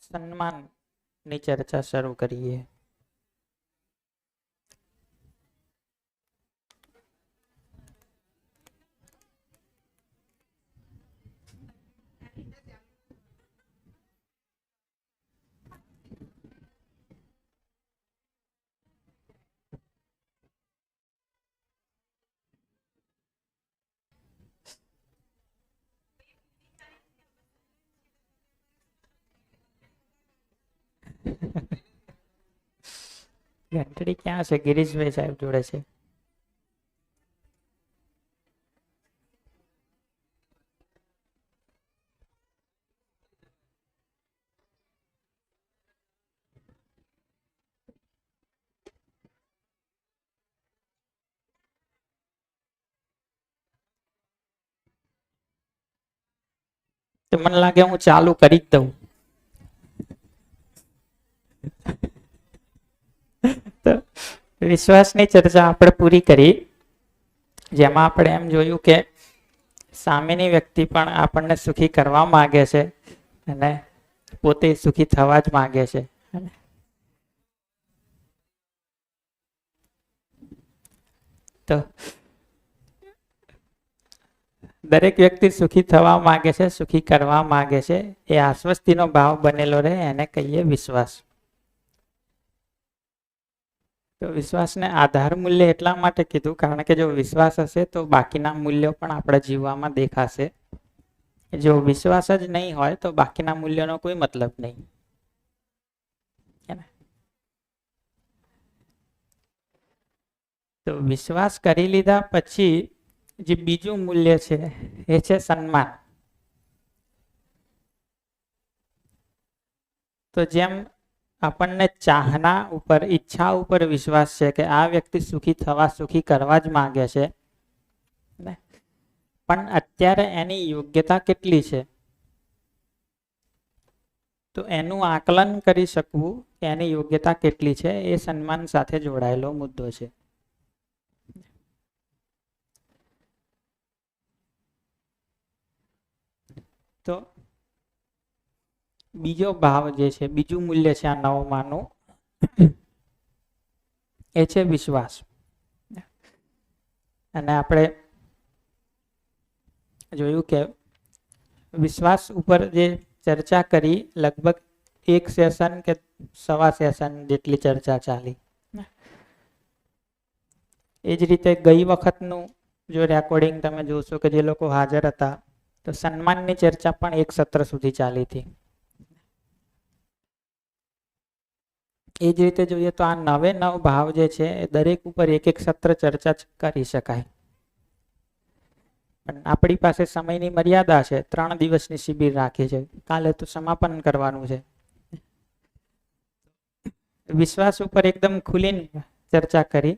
સન્માનની ચર્ચા શરૂ કરીએ. ઘંટડી ક્યાં છે? ગિરીશભાઈ સાહેબ જોડે છે. તો મને લાગે હું ચાલુ કરી જ દઉં. તો વિશ્વાસની ચર્ચા આપણે પૂરી કરી, જેમાં આપણે એમ જોયું કે સામેની વ્યક્તિ પણ આપણને સુખી કરવા માંગે છે અને પોતે સુખી થવા જ માંગે છે. તો દરેક વ્યક્તિ સુખી થવા માંગે છે, સુખી કરવા માંગે છે. એ આશ્વસ્તિનો ભાવ બનેલો રહે એને કહીએ વિશ્વાસ. તો વિશ્વાસને આધાર મૂલ્ય એટલા માટે કીધું કારણ કે જો વિશ્વાસ હશે તો બાકીના મૂલ્યો પણ આપણા જીવવામાં દેખાશે. જો વિશ્વાસ જ નહીં હોય તો બાકીના મૂલ્યોનો કોઈ મતલબ નહીં. તો વિશ્વાસ કરી લીધા પછી જે બીજું મૂલ્ય છે એ છે સન્માન. તો જેમ આપણને ચાહના ઉપર, ઈચ્છા ઉપર વિશ્વાસ છે કે આ વ્યક્તિ સુખી થવા, સુખી કરવા જ માંગે છે, પણ અત્યારે એની યોગ્યતા કેટલી છે તો એનું આકલન કરી શકવું કે એની યોગ્યતા કેટલી છે એ સન્માન સાથે જોડાયેલો મુદ્દો છે. તો બીજો ભાવ જે છે, બીજું મૂલ્ય છે આ નવમાનું, એ છે વિશ્વાસ. અને આપણે જોયું કે વિશ્વાસ ઉપર જે ચર્ચા કરી લગભગ 1 સેશન કે 1.25 સેશન જેટલી ચર્ચા ચાલી. એ જ રીતે ગઈ વખતનું જો રેકોર્ડિંગ તમે જોશો કે જે લોકો હાજર હતા તો સન્માનની ચર્ચા પણ 1 સત્ર સુધી ચાલી હતી. એ જ રીતે જોઈએ તો આ 9 ભાવ જે છે એ દરેક ઉપર 1 સત્ર ચર્ચા કરી શકાય. પણ આપણી પાસે સમયની મર્યાદા છે. 3 દિવસની શિબિર રાખી છે, કાલે તો સમાપન કરવાનું છે. વિશ્વાસ ઉપર એકદમ ખુલીને ચર્ચા કરી,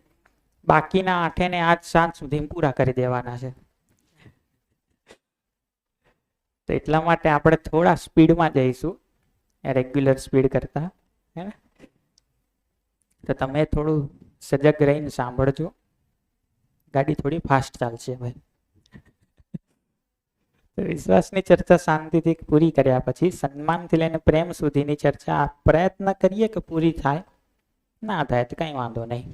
બાકીના 8 ને આજ સાંજ સુધી પૂરા કરી દેવાના છે. તો એટલા માટે આપણે થોડા સ્પીડમાં જઈશું રેગ્યુલર સ્પીડ કરતા. તો તમે થોડું સજગ રહીને સાંભળજો. ગાડી થોડી ફાસ્ટ ચાલશે ભાઈ. વિશ્વાસની ચર્ચા શાંતિથી પૂરી કર્યા પછી સન્માનથી લઈને પ્રેમ સુધીની ચર્ચા પ્રયત્ન કરીએ કે પૂરી થાય, ના થાય તો કઈ વાંધો નહીં.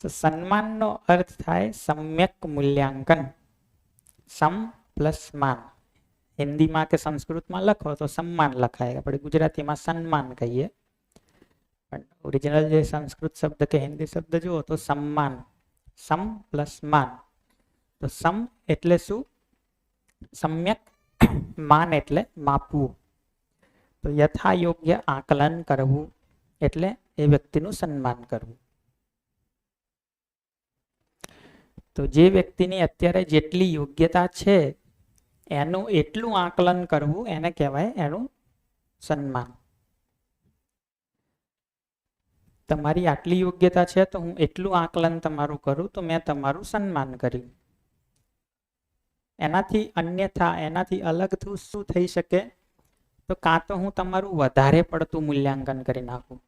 તો સન્માનનો અર્થ થાય સમ્યક મૂલ્યાંકન. સમ પ્લસ માન. હિન્દીમાં કે સંસ્કૃતમાં લખો તો સન્માન લખાય, આપણે ગુજરાતીમાં સન્માન કહીએ. પણ ઓરિજિનલ જે સંસ્કૃત શબ્દ કે હિન્દી શબ્દ જુઓ તો સમ્માન. સમ પ્લસ માન. તો સમ એટલે શું? સમ્યક. માન એટલે માપવું. તો યથા યોગ્ય આકલન કરવું એટલે એ વ્યક્તિનું સન્માન કરવું. તો જે વ્યક્તિની અત્યારે જેટલી યોગ્યતા છે એનું એટલું આકલન કરવું એને કહેવાય એનું સન્માન. તમારી આટલી યોગ્યતા છે તો હું એટલું આકલન તમારું કરું તો મેં તમારું સન્માન કર્યું. એનાથી અન્યથા, એનાથી અલગ શું થઈ શકે? તો કાં તો હું તમારું વધારે પડતું મૂલ્યાંકન કરી નાખું.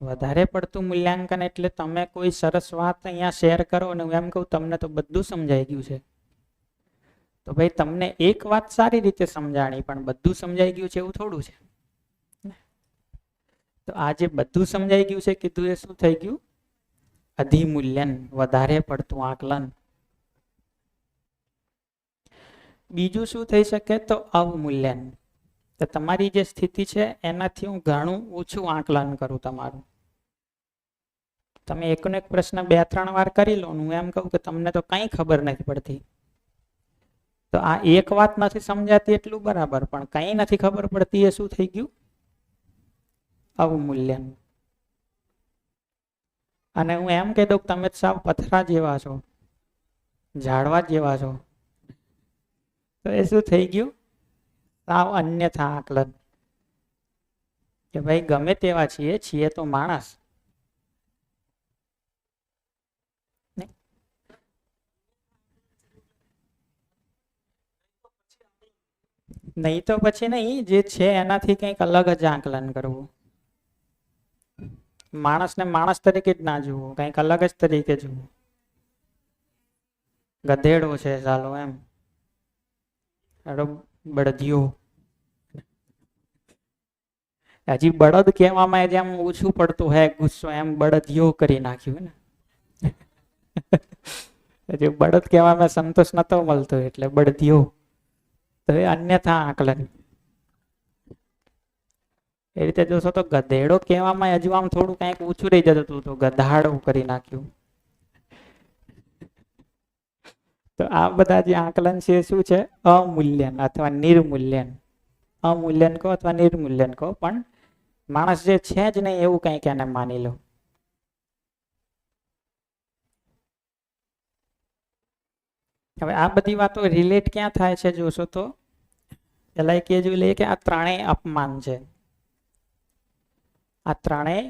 વધારે પડતું મૂલ્યાંકન એટલે તમે કોઈ સરસ વાત અહીંયા શેર કરો અને હું એમ કહું તમને તો બધું સમજાઈ ગયું છે, તો ભાઈ તમને એક વાત સારી રીતે સમજાણી, પણ બધું સમજાઈ ગયું છે એવું થોડું છે. તો આ જે બધું સમજાઈ ગયું છે કીધું એ શું થઈ ગયું? અધિમૂલ્યન, વધારે પડતું આકલન. બીજું શું થઈ શકે? તો અવમૂલ્યન. તો તમારી જે સ્થિતિ છે એનાથી હું ઘણું ઓછું આકલન કરું તમારું. તમે એકનો એક પ્રશ્ન 2-3 વાર કરી લો, હું એમ કહું કે તમને તો કઈ ખબર નથી પડતી. તો આ એક વાત નથી સમજાતી એટલું બરાબર, પણ કઈ નથી ખબર પડતી એ શું થઈ ગયું? અવમૂલ્યન. અને હું એમ કહી દઉં કે તમે સાવ પથરા જેવા છો, ઝાડવા જેવા છો, તો એ શું થઈ ગયું? સાવ અન્યથા આકલન. કે ભાઈ ગમે તેવા છીએ તો માણસ. નહીં તો પછી નહીં, જે છે એનાથી કંઈક અલગ જ આકલન કરવું. માણસને માણસ તરીકે જ ના જોવું, કંઈક અલગ જ તરીકે જોવું. ગધેડો છે ચાલો એમ, બળદિયો. હજી બળદ કહેવામાં જેમ ઓછું પડતું હે ગુસ્સો, એમ બળદિયો કરી નાખ્યું ને. હજી બળદ કહેવામાં સંતોષ નતો મળતો એટલે બળદિયો. તો એ અન્યથા આકલન. એ રીતે જોશો તો ગધેડો કહેવામાં હજુ આમ થોડું કંઈક ઓછું રહી જતું હતું, તો ગધાડો કરી નાખ્યું. તો આ બધા જે આકલન છે શું છે? અમૂલ્યન અથવા નિર્મૂલ્યન. અમૂલ્યન કહો અથવા નિર્મૂલ્યન કહો, પણ માણસ જે છે જ નહીં એવું કંઈક એને માની લો. હવે આ બધી વાતો રિલેટ ક્યાં થાય છે જોશો તો પેલા કે જોઈ લઈએ કે આ ત્રણેય અપમાન છે. આ ત્રણેય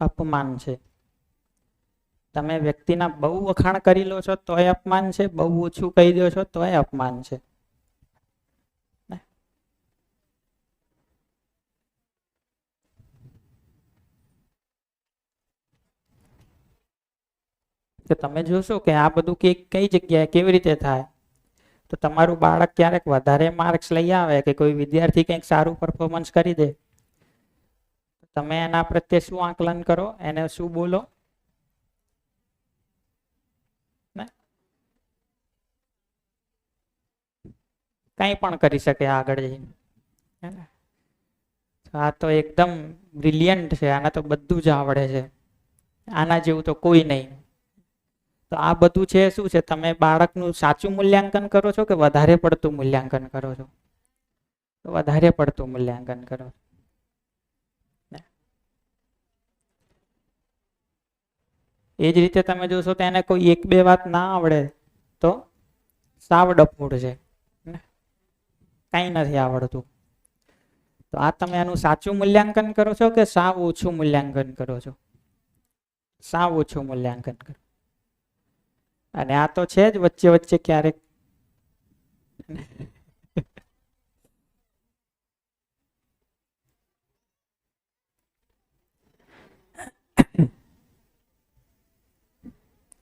અપમાન છે. તમે વ્યક્તિના બહુ વખાણ કરી લો છો તોય અપમાન છે, બહુ ઓછું કહી દો છો તોય અપમાન છે. તો તમે જોશો કે આ બધું કઈ જગ્યાએ કેવી રીતે થાય. તો તમારું બાળક ક્યારેક વધારે માર્ક્સ લઈ આવે કે કોઈ વિદ્યાર્થી કંઈક સારું પરફોર્મન્સ કરી દે, તમે એના પ્રત્યે શું આકલન કરો? એને શું બોલો? કઈ પણ કરી શકે આગળ જઈને. આ તો એકદમ બ્રિલિયન્ટ છે, આને તો બધું જ આવડે છે, આના જેવું તો કોઈ નહીં. તો આ બધું છે શું છે? તમે બાળકનું સાચું મૂલ્યાંકન કરો છો કે વધારે પડતું મૂલ્યાંકન કરો છો? તો વધારે પડતું મૂલ્યાંકન કરો. એ જ રીતે તમે જોશો તો એને કોઈ 1-2 વાત ના આવડે તો સાવ ડફોડ છે, કઈ નથી આવડતું. તો આ તમે એનું સાચું મૂલ્યાંકન કરો છો કે સાવ ઓછું મૂલ્યાંકન કરો છો? સાવ ઓછું મૂલ્યાંકન કરો. અને આ તો છે જ વચ્ચે વચ્ચે ક્યારેક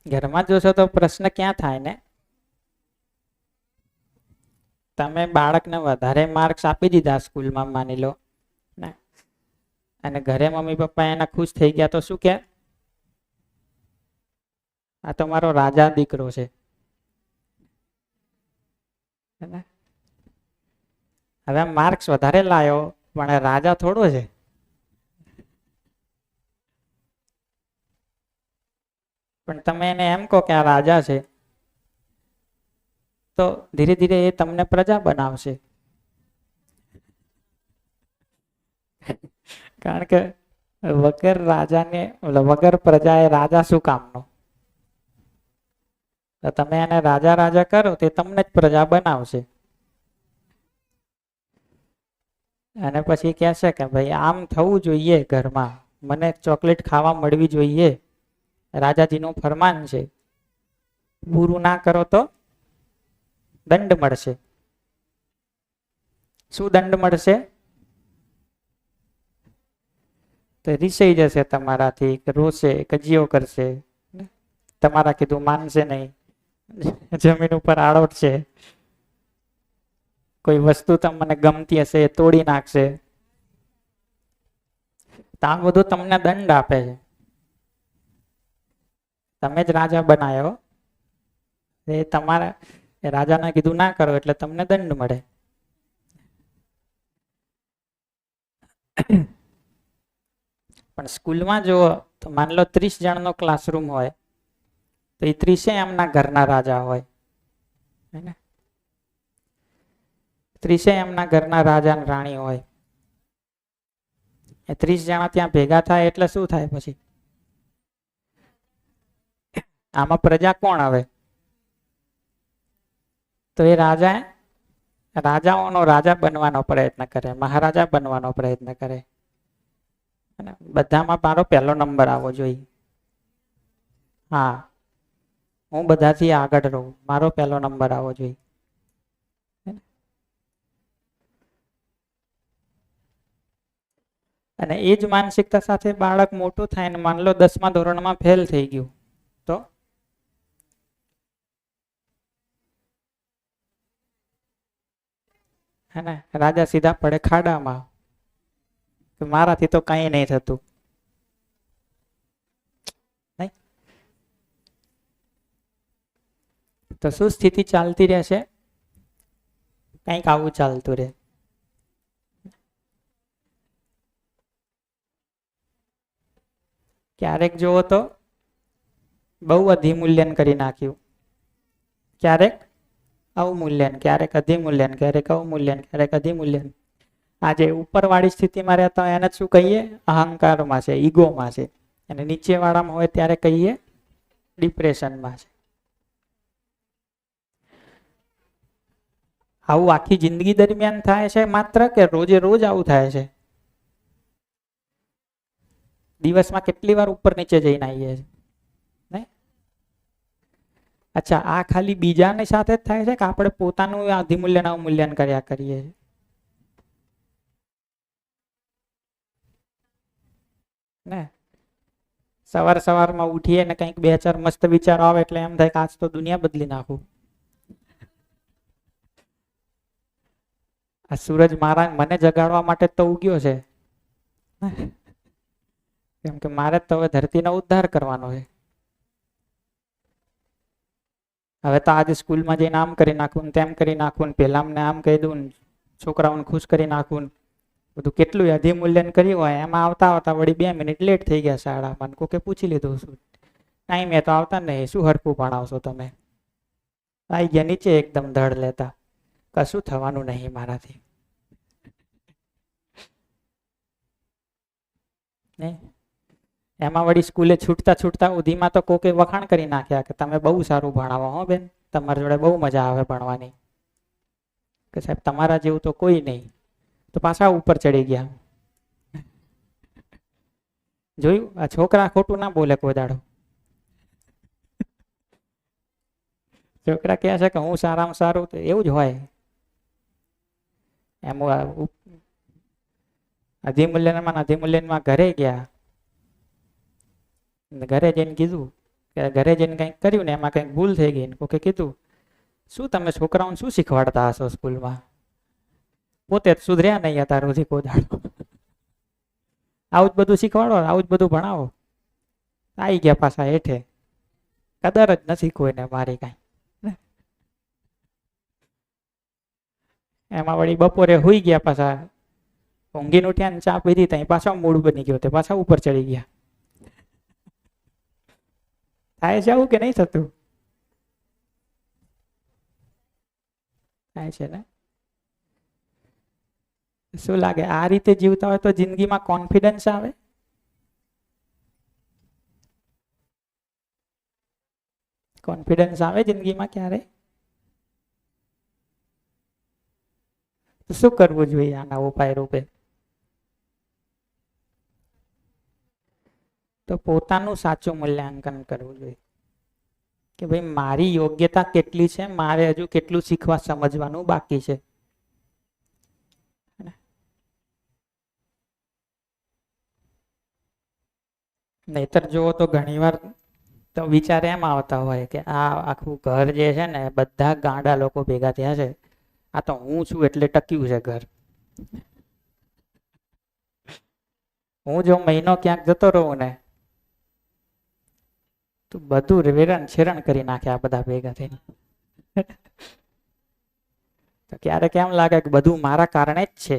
ઘરમાં જોશો તો પ્રશ્ન ક્યાં થાય ને? તમે બાળકને વધારે માર્ક્સ આપી દીધા સ્કૂલમાં માની લો ને, અને ઘરે મમ્મી પપ્પા એના ખુશ થઈ ગયા તો શું કે? આ તો મારો રાજા દીકરો છે. હવે માર્ક્સ વધારે લાયો પણ રાજા થોડો છે. પણ તમે એને એમ કહો કે આ રાજા છે, તો ધીરે ધીરે એ તમને પ્રજા બનાવશે. કારણ કે વગર રાજાને વગર પ્રજા એ રાજા શું કામનો? તો તમે એને રાજા રાજા કરો તે તમને જ પ્રજા બનાવશે. અને પછી કહેશે કે ભાઈ આમ થવું જોઈએ, ઘરમાં મને ચોકલેટ ખાવા મળવી જોઈએ, રાજાજીનું ફરમાન છે, પૂરું ના કરો તો દંડ મળશે. શું દંડ મળશે? તો રીસાઈ જશે તમારાથી, રોશે, કજિયો કરશે, તમારા કીધું માનશે નહીં, જમીન ઉપર આળોટશે. કોઈ વસ્તુ તમને ગમતી હશે એ તોડી નાખશે, તો આ બધું તમને દંડ આપે છે. તમે જ રાજા બનાવ્યો, એ તમારા રાજાને કીધું ના કરો એટલે તમને દંડ મળે. પણ સ્કૂલમાં જો તો માન લો 30 જણનો ક્લાસરૂમ હોય, તો એ 30 એમના ઘરના રાજા હોય, 30 એમના ઘરના રાજા અને રાણી હોય. એ 30 જણા ત્યાં ભેગા થાય એટલે શું થાય પછી? આમાં પ્રજા કોણ આવે? તો એ રાજાઓનો રાજા બનવાનો પ્રયત્ન કરે, મહારાજા બનવાનો પ્રયત્ન કરે. બધામાં મારો પહેલો નંબર આવવો જોઈએ. હા, હું બધાથી આગળ રહું, મારો પહેલો નંબર આવવો જોઈએ. અને એ જ માનસિકતા સાથે બાળક મોટું થાય ને માન લો 10મા ધોરણમાં ફેલ થઈ ગયું, તો હે ને રાજા સીધા પડે ખાડામાં, મારાથી તો કઈ નહીં થતું. નહીં તો શું સ્થિતિ ચાલતી રહેશે? કંઈક આવું ચાલતું રહે. ક્યારેક જુઓ તો બહુ અધિમૂલ્યન કરી નાખ્યું, ક્યારેક અવમૂલ્યન, ક્યારેક અધિમૂલ્યન, ક્યારેક અવમૂલ્યન, ક્યારેક અધિમૂલ્યન. આજે ઉપરવાળી સ્થિતિમાં રહેતા હોય એને શું કહીએ? અહંકારમાં છે, ઈગોમાં છે. અને નીચેવાળામાં હોય ત્યારે કહીએ ડિપ્રેશનમાં છે. આવું આખી જિંદગી દરમિયાન થાય છે માત્ર, કે રોજે રોજ આવું થાય છે? દિવસમાં કેટલી વાર ઉપર નીચે જઈને આવીએ છીએ? અચ્છા, આ ખાલી બીજાની સાથે જ થાય છે કે આપણે પોતાનું અધિમૂલ્યન અવમૂલ્યન કર્યા કરીએ છીએ? ને સવારમાં ઉઠીએ ને કંઈક 2-4 મસ્ત વિચારો આવે એટલે એમ થાય કે આજ તો દુનિયા બદલી નાખું. આ સૂરજ મને જગાડવા માટે તો ઉગ્યો છે, કેમ કે મારે તો હવે ધરતીનો ઉદ્ધાર કરવાનો છે. હવે તો આજે સ્કૂલમાં જઈને આમ કરી નાખવું, તેમ કરી નાખવું, પેલા અમને આમ કહી દઉં, છોકરાઓને ખુશ કરી નાખવું, બધું કેટલું અધિમૂલ્યન કર્યું હોય. એમાં આવતા વળી 2 મિનિટ લેટ થઈ ગયા શાળામાં. કોકે પૂછી લીધું શું ટાઈમે તો આવતા નહીં, શું હરખું ભણાવશો તમે? આવી ગયા નીચે એકદમ ધડ લેતા, કશું થવાનું નહીં મારાથી. એમાં વળી સ્કૂલે છૂટતા ઉધીમાં તો કોકે વખાણ કરી નાખ્યા કે તમે બહુ સારું ભણાવો હો બેન, તમારી જોડે બહુ મજા આવે ભણવાની, કે સાહેબ તમારા જેવું તો કોઈ નહીં. તો પાછા ઉપર ચડી ગયા. જોયું, આ છોકરા ખોટું ના બોલે કોઈ દાડો. છોકરા કહે છે કે હું સારામાં સારું, તો એવું જ હોય. એમ અધિમૂલ્યનમાં ઘરે ગયા, ઘરે જઈને કીધું કે ઘરે જઈને કંઈક કર્યું ને એમાં કંઈક ભૂલ થઈ ગઈ. કોકે કીધું શું તમે છોકરાઓને શું શીખવાડતા હશો સ્કૂલમાં? પોતે સુધર્યા નહીં હતા રોજી કોદાડો. આવું જ બધું શીખવાડો, આવું જ બધું ભણાવો. આવી ગયા પાછા હેઠે, કદર જ નથી કોઈને મારી કાંઈ. એમાં વળી બપોરે હુઈ ગયા, પાછા ઊંઘીને ઉઠ્યા ને ચા પીધી, ત્યાં પાછા મૂડ બની ગયો, તે પાછા ઉપર ચડી ગયા. થાય છે આવું કે નહીં થતું? થાય છે ને? શું લાગે, આ રીતે જીવતા હોય તો જિંદગીમાં કોન્ફિડન્સ આવે? કોન્ફિડન્સ આવે જિંદગીમાં ક્યારે? તો શું કરવું જોઈએ આના ઉપાય રૂપે? તો પોતાનું સાચું મૂલ્યાંકન કરવું જોઈએ કે ભાઈ મારી યોગ્યતા કેટલી છે, મારે હજુ કેટલું શીખવા સમજવાનું બાકી છે. નહીતર જુઓ તો ઘણીવાર તો વિચાર એમ આવતા હોય કે આ આખું ઘર જે છે ને બધા ગાંડા લોકો ભેગા થયા છે, આ તો હું છું એટલે ટક્યું છે ઘર. હું જો મહિનો ક્યાંક જતો રહું ને તો બધું વેરણ છેરણ કરી નાખે આ બધા ભેગા થઈને. તો ક્યારેક એમ લાગે કે બધું મારા કારણે જ છે.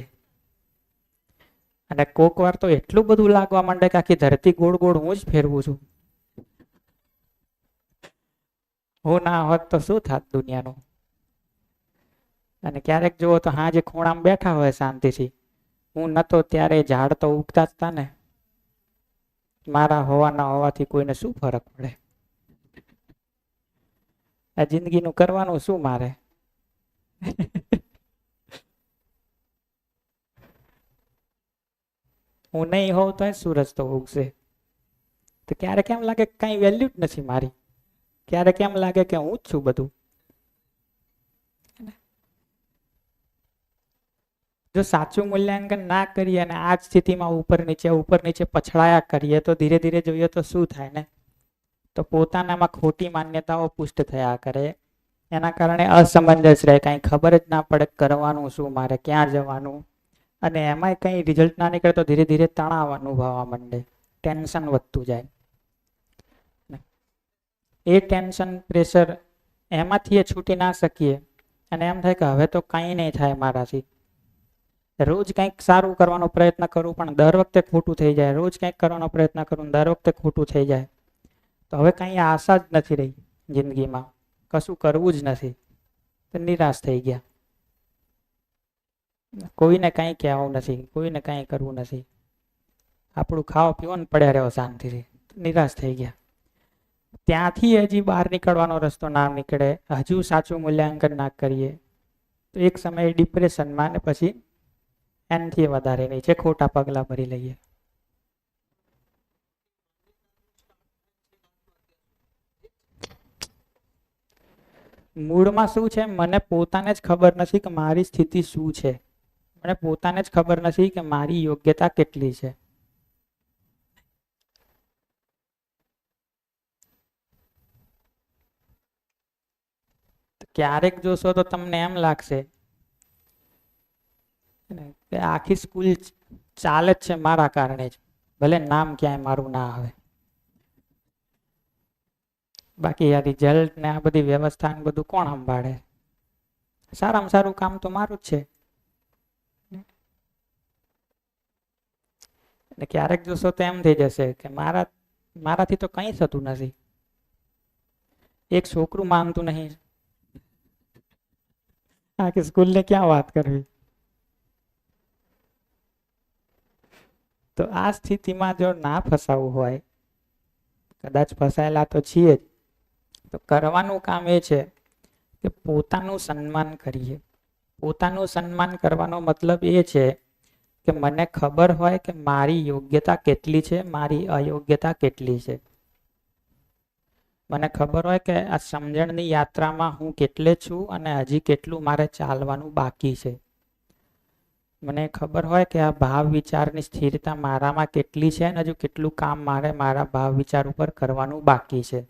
અને કોક વાર તો એટલું બધું લાગવા માંડે કે આખી ધરતી ગોળ ગોળ હું જ ફેરવું છું. હું ના હોત તો શું થાત દુનિયાનું. અને ક્યારેક જુઓ તો હા જે ખૂણામાં બેઠા હોય શાંતિથી, હું નતો ત્યારે ઝાડ તો ઉગતા જ હતા ને. મારા હોવાના હોવાથી કોઈને શું ફરક પડે. આ જિંદગીનું કરવાનું શું મારે. હું નહીં હોઉં તો સૂરજ તો ઉગશે. તો ક્યારેક એમ લાગે કઈ વેલ્યુ જ નથી મારી. ક્યારેક એમ લાગે કે હું જ છું બધું. જો સાચું મૂલ્યાંકન ના કરીએ અને આ જ સ્થિતિમાં ઉપર નીચે પછડાયા કરીએ તો ધીરે ધીરે જોઈએ તો શું થાય ને, તો પોતાનામાં ખોટી માન્યતાઓ પુષ્ટ થયા કરે. એના કારણે અસમંજસ રહે, કઈ ખબર જ ના પડે કરવાનું શું મારે, ક્યાં જવાનું. અને એમાંય કઈ રિઝલ્ટ ના નીકળે તો ધીરે ધીરે તણાવ અનુભવવા માંડે, ટેન્શન વધતું જાય. એ ટેન્શન પ્રેશર એમાંથી છૂટી ના શકીએ અને એમ થાય કે હવે તો કંઈ નહીં થાય મારાથી. રોજ કંઈક સારું કરવાનો પ્રયત્ન કરું પણ દર વખતે ખોટું થઈ જાય. રોજ કંઈક કરવાનો પ્રયત્ન કરું દર વખતે ખોટું થઈ જાય. તો હવે કંઈ આશા જ નથી રહી જિંદગીમાં, કશું કરવું જ નથી. તો નિરાશ થઈ ગયા. કોઈને કંઈ કહેવું નથી, કોઈને કંઈ કરવું નથી. આપણું ખાઓ પીવો ને પડ્યા રહ્યો શાંતિથી. નિરાશ થઈ ગયા. ત્યાંથી હજી બહાર નીકળવાનો રસ્તો ના નીકળે, હજુ સાચું મૂલ્યાંકન ના કરીએ તો એક સમયે ડિપ્રેશનમાં ને પછી એનાથી વધારે નીચે ખોટા પગલા ભરી લઈએ. મૂળમાં શું છે, મને પોતાને જ ખબર નથી કે મારી સ્થિતિ શું છે. મને પોતાને જ ખબર નથી કે મારી યોગ્યતા કેટલી છે. ક્યારેક જોશો તો તમને એમ લાગશે કે આખી સ્કૂલ ચાલે જ છે મારા કારણે જ, ભલે નામ ક્યાંય મારું ના આવે. બાકી આ રિઝલ્ટ ને આ બધી વ્યવસ્થા ને બધું કોણ સંભાળે? સારામાં સારું કામ તો મારું જ છે. ક્યારેક જોશો તો એમ થઈ જશે કે મારાથી તો કંઈ થતું નથી. એક છોકરું માનતું નહીં, આખી સ્કૂલને ક્યાં વાત કરવી. તો આ સ્થિતિમાં જો ના ફસાવું હોય, કદાચ ફસાયેલા તો છીએ જ, તો કરવાનું કામ એ છે કે પોતાનું સન્માન કરીએ. પોતાનું સન્માન કરવાનો મતલબ એ છે કે મને ખબર હોય કે મારી યોગ્યતા કેટલી છે, મારી અયોગ્યતા કેટલી છે. મને ખબર હોય કે આ સમજણની યાત્રામાં હું કેટલે છું અને હજી કેટલું મારે ચાલવાનું બાકી છે. મને ખબર હોય કે આ ભાવ વિચારની સ્થિરતા મારામાં કેટલી છે અને હજુ કેટલું કામ મારે મારા ભાવ વિચાર ઉપર કરવાનું બાકી છે.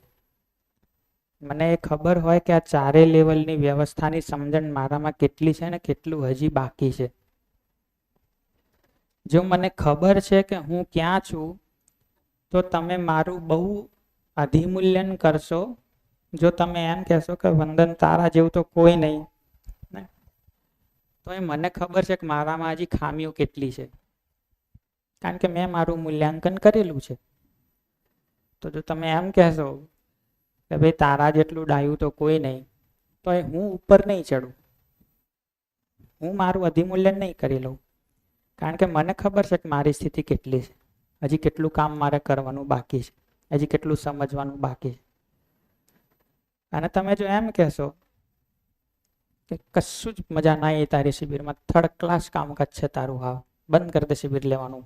મને એ ખબર હોય કે આ ચારે લેવલની વ્યવસ્થાની સમજણ મારામાં કેટલી છે અને કેટલું હજી બાકી છે. જો મને ખબર છે કે હું ક્યાં છું, તો તમે મારું બહુ અધિમૂલ્યન કરશો. જો તમે એમ કહેશો કે વંદન તારા જેવું તો કોઈ નહીં, તો એ મને ખબર છે કે મારામાં હજી ખામીઓ કેટલી છે, કારણ કે મેં મારું મૂલ્યાંકન કરેલું છે. તો જો તમે એમ કહેશો કે ભાઈ તારા જેટલું ડાયું તો કોઈ નહીં, તો એ હું ઉપર નહીં ચડું, હું મારું અધિમૂલ્યન નહીં કરી લઉં. કારણ કે મને ખબર છે કે મારી સ્થિતિ કેટલી છે, હજી કેટલું કામ મારે કરવાનું બાકી છે, હજી કેટલું સમજવાનું બાકી છે. અને તમે જો એમ કહેશો કે કશું જ મજા ના આવી તારી શિબિરમાં, થર્ડ ક્લાસ કામકાજ છે તારું, હાવ બંધ કરી દે શિબિર લેવાનું,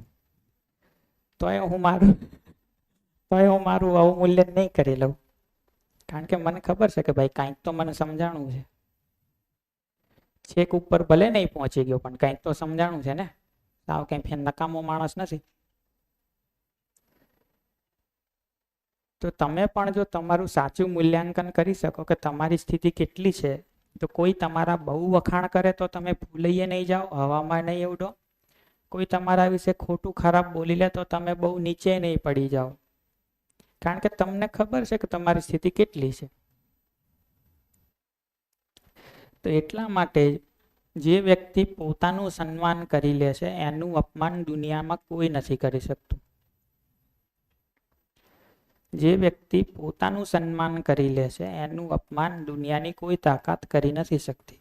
તો હું મારું અવમૂલ્યન નહીં કરી લઉં. કારણ કે મને ખબર છે કે ભાઈ કાંઈક તો મને સમજાણું છે. છેક ઉપર ભલે નહીં પહોંચી ગયો પણ કાંઈક તો સમજાણું છે ને, સાવ કંઈ નકામો માણસ નથી. તો તમે પણ જો તમારું સાચું મૂલ્યાંકન કરી શકો કે તમારી સ્થિતિ કેટલી છે તો કોઈ તમારા બહુ વખાણ કરે તો તમે ભૂલાઈએ નહીં જાઓ, હવામાં નહીં ઉડો. કોઈ તમારા વિશે ખોટું ખરાબ બોલી લે તો તમે બહુ નીચે નહીં પડી જાઓ, કારણ કે તમને ખબર છે કે તમારી સ્થિતિ કેટલી છે. તો એટલા માટે જે વ્યક્તિ પોતાનું સન્માન કરી લે છે એનું અપમાન દુનિયામાં કોઈ નથી કરી શકતું. જે વ્યક્તિ પોતાનું સન્માન કરી લે છે એનું અપમાન દુનિયાની કોઈ તાકાત કરી નથી શકતી.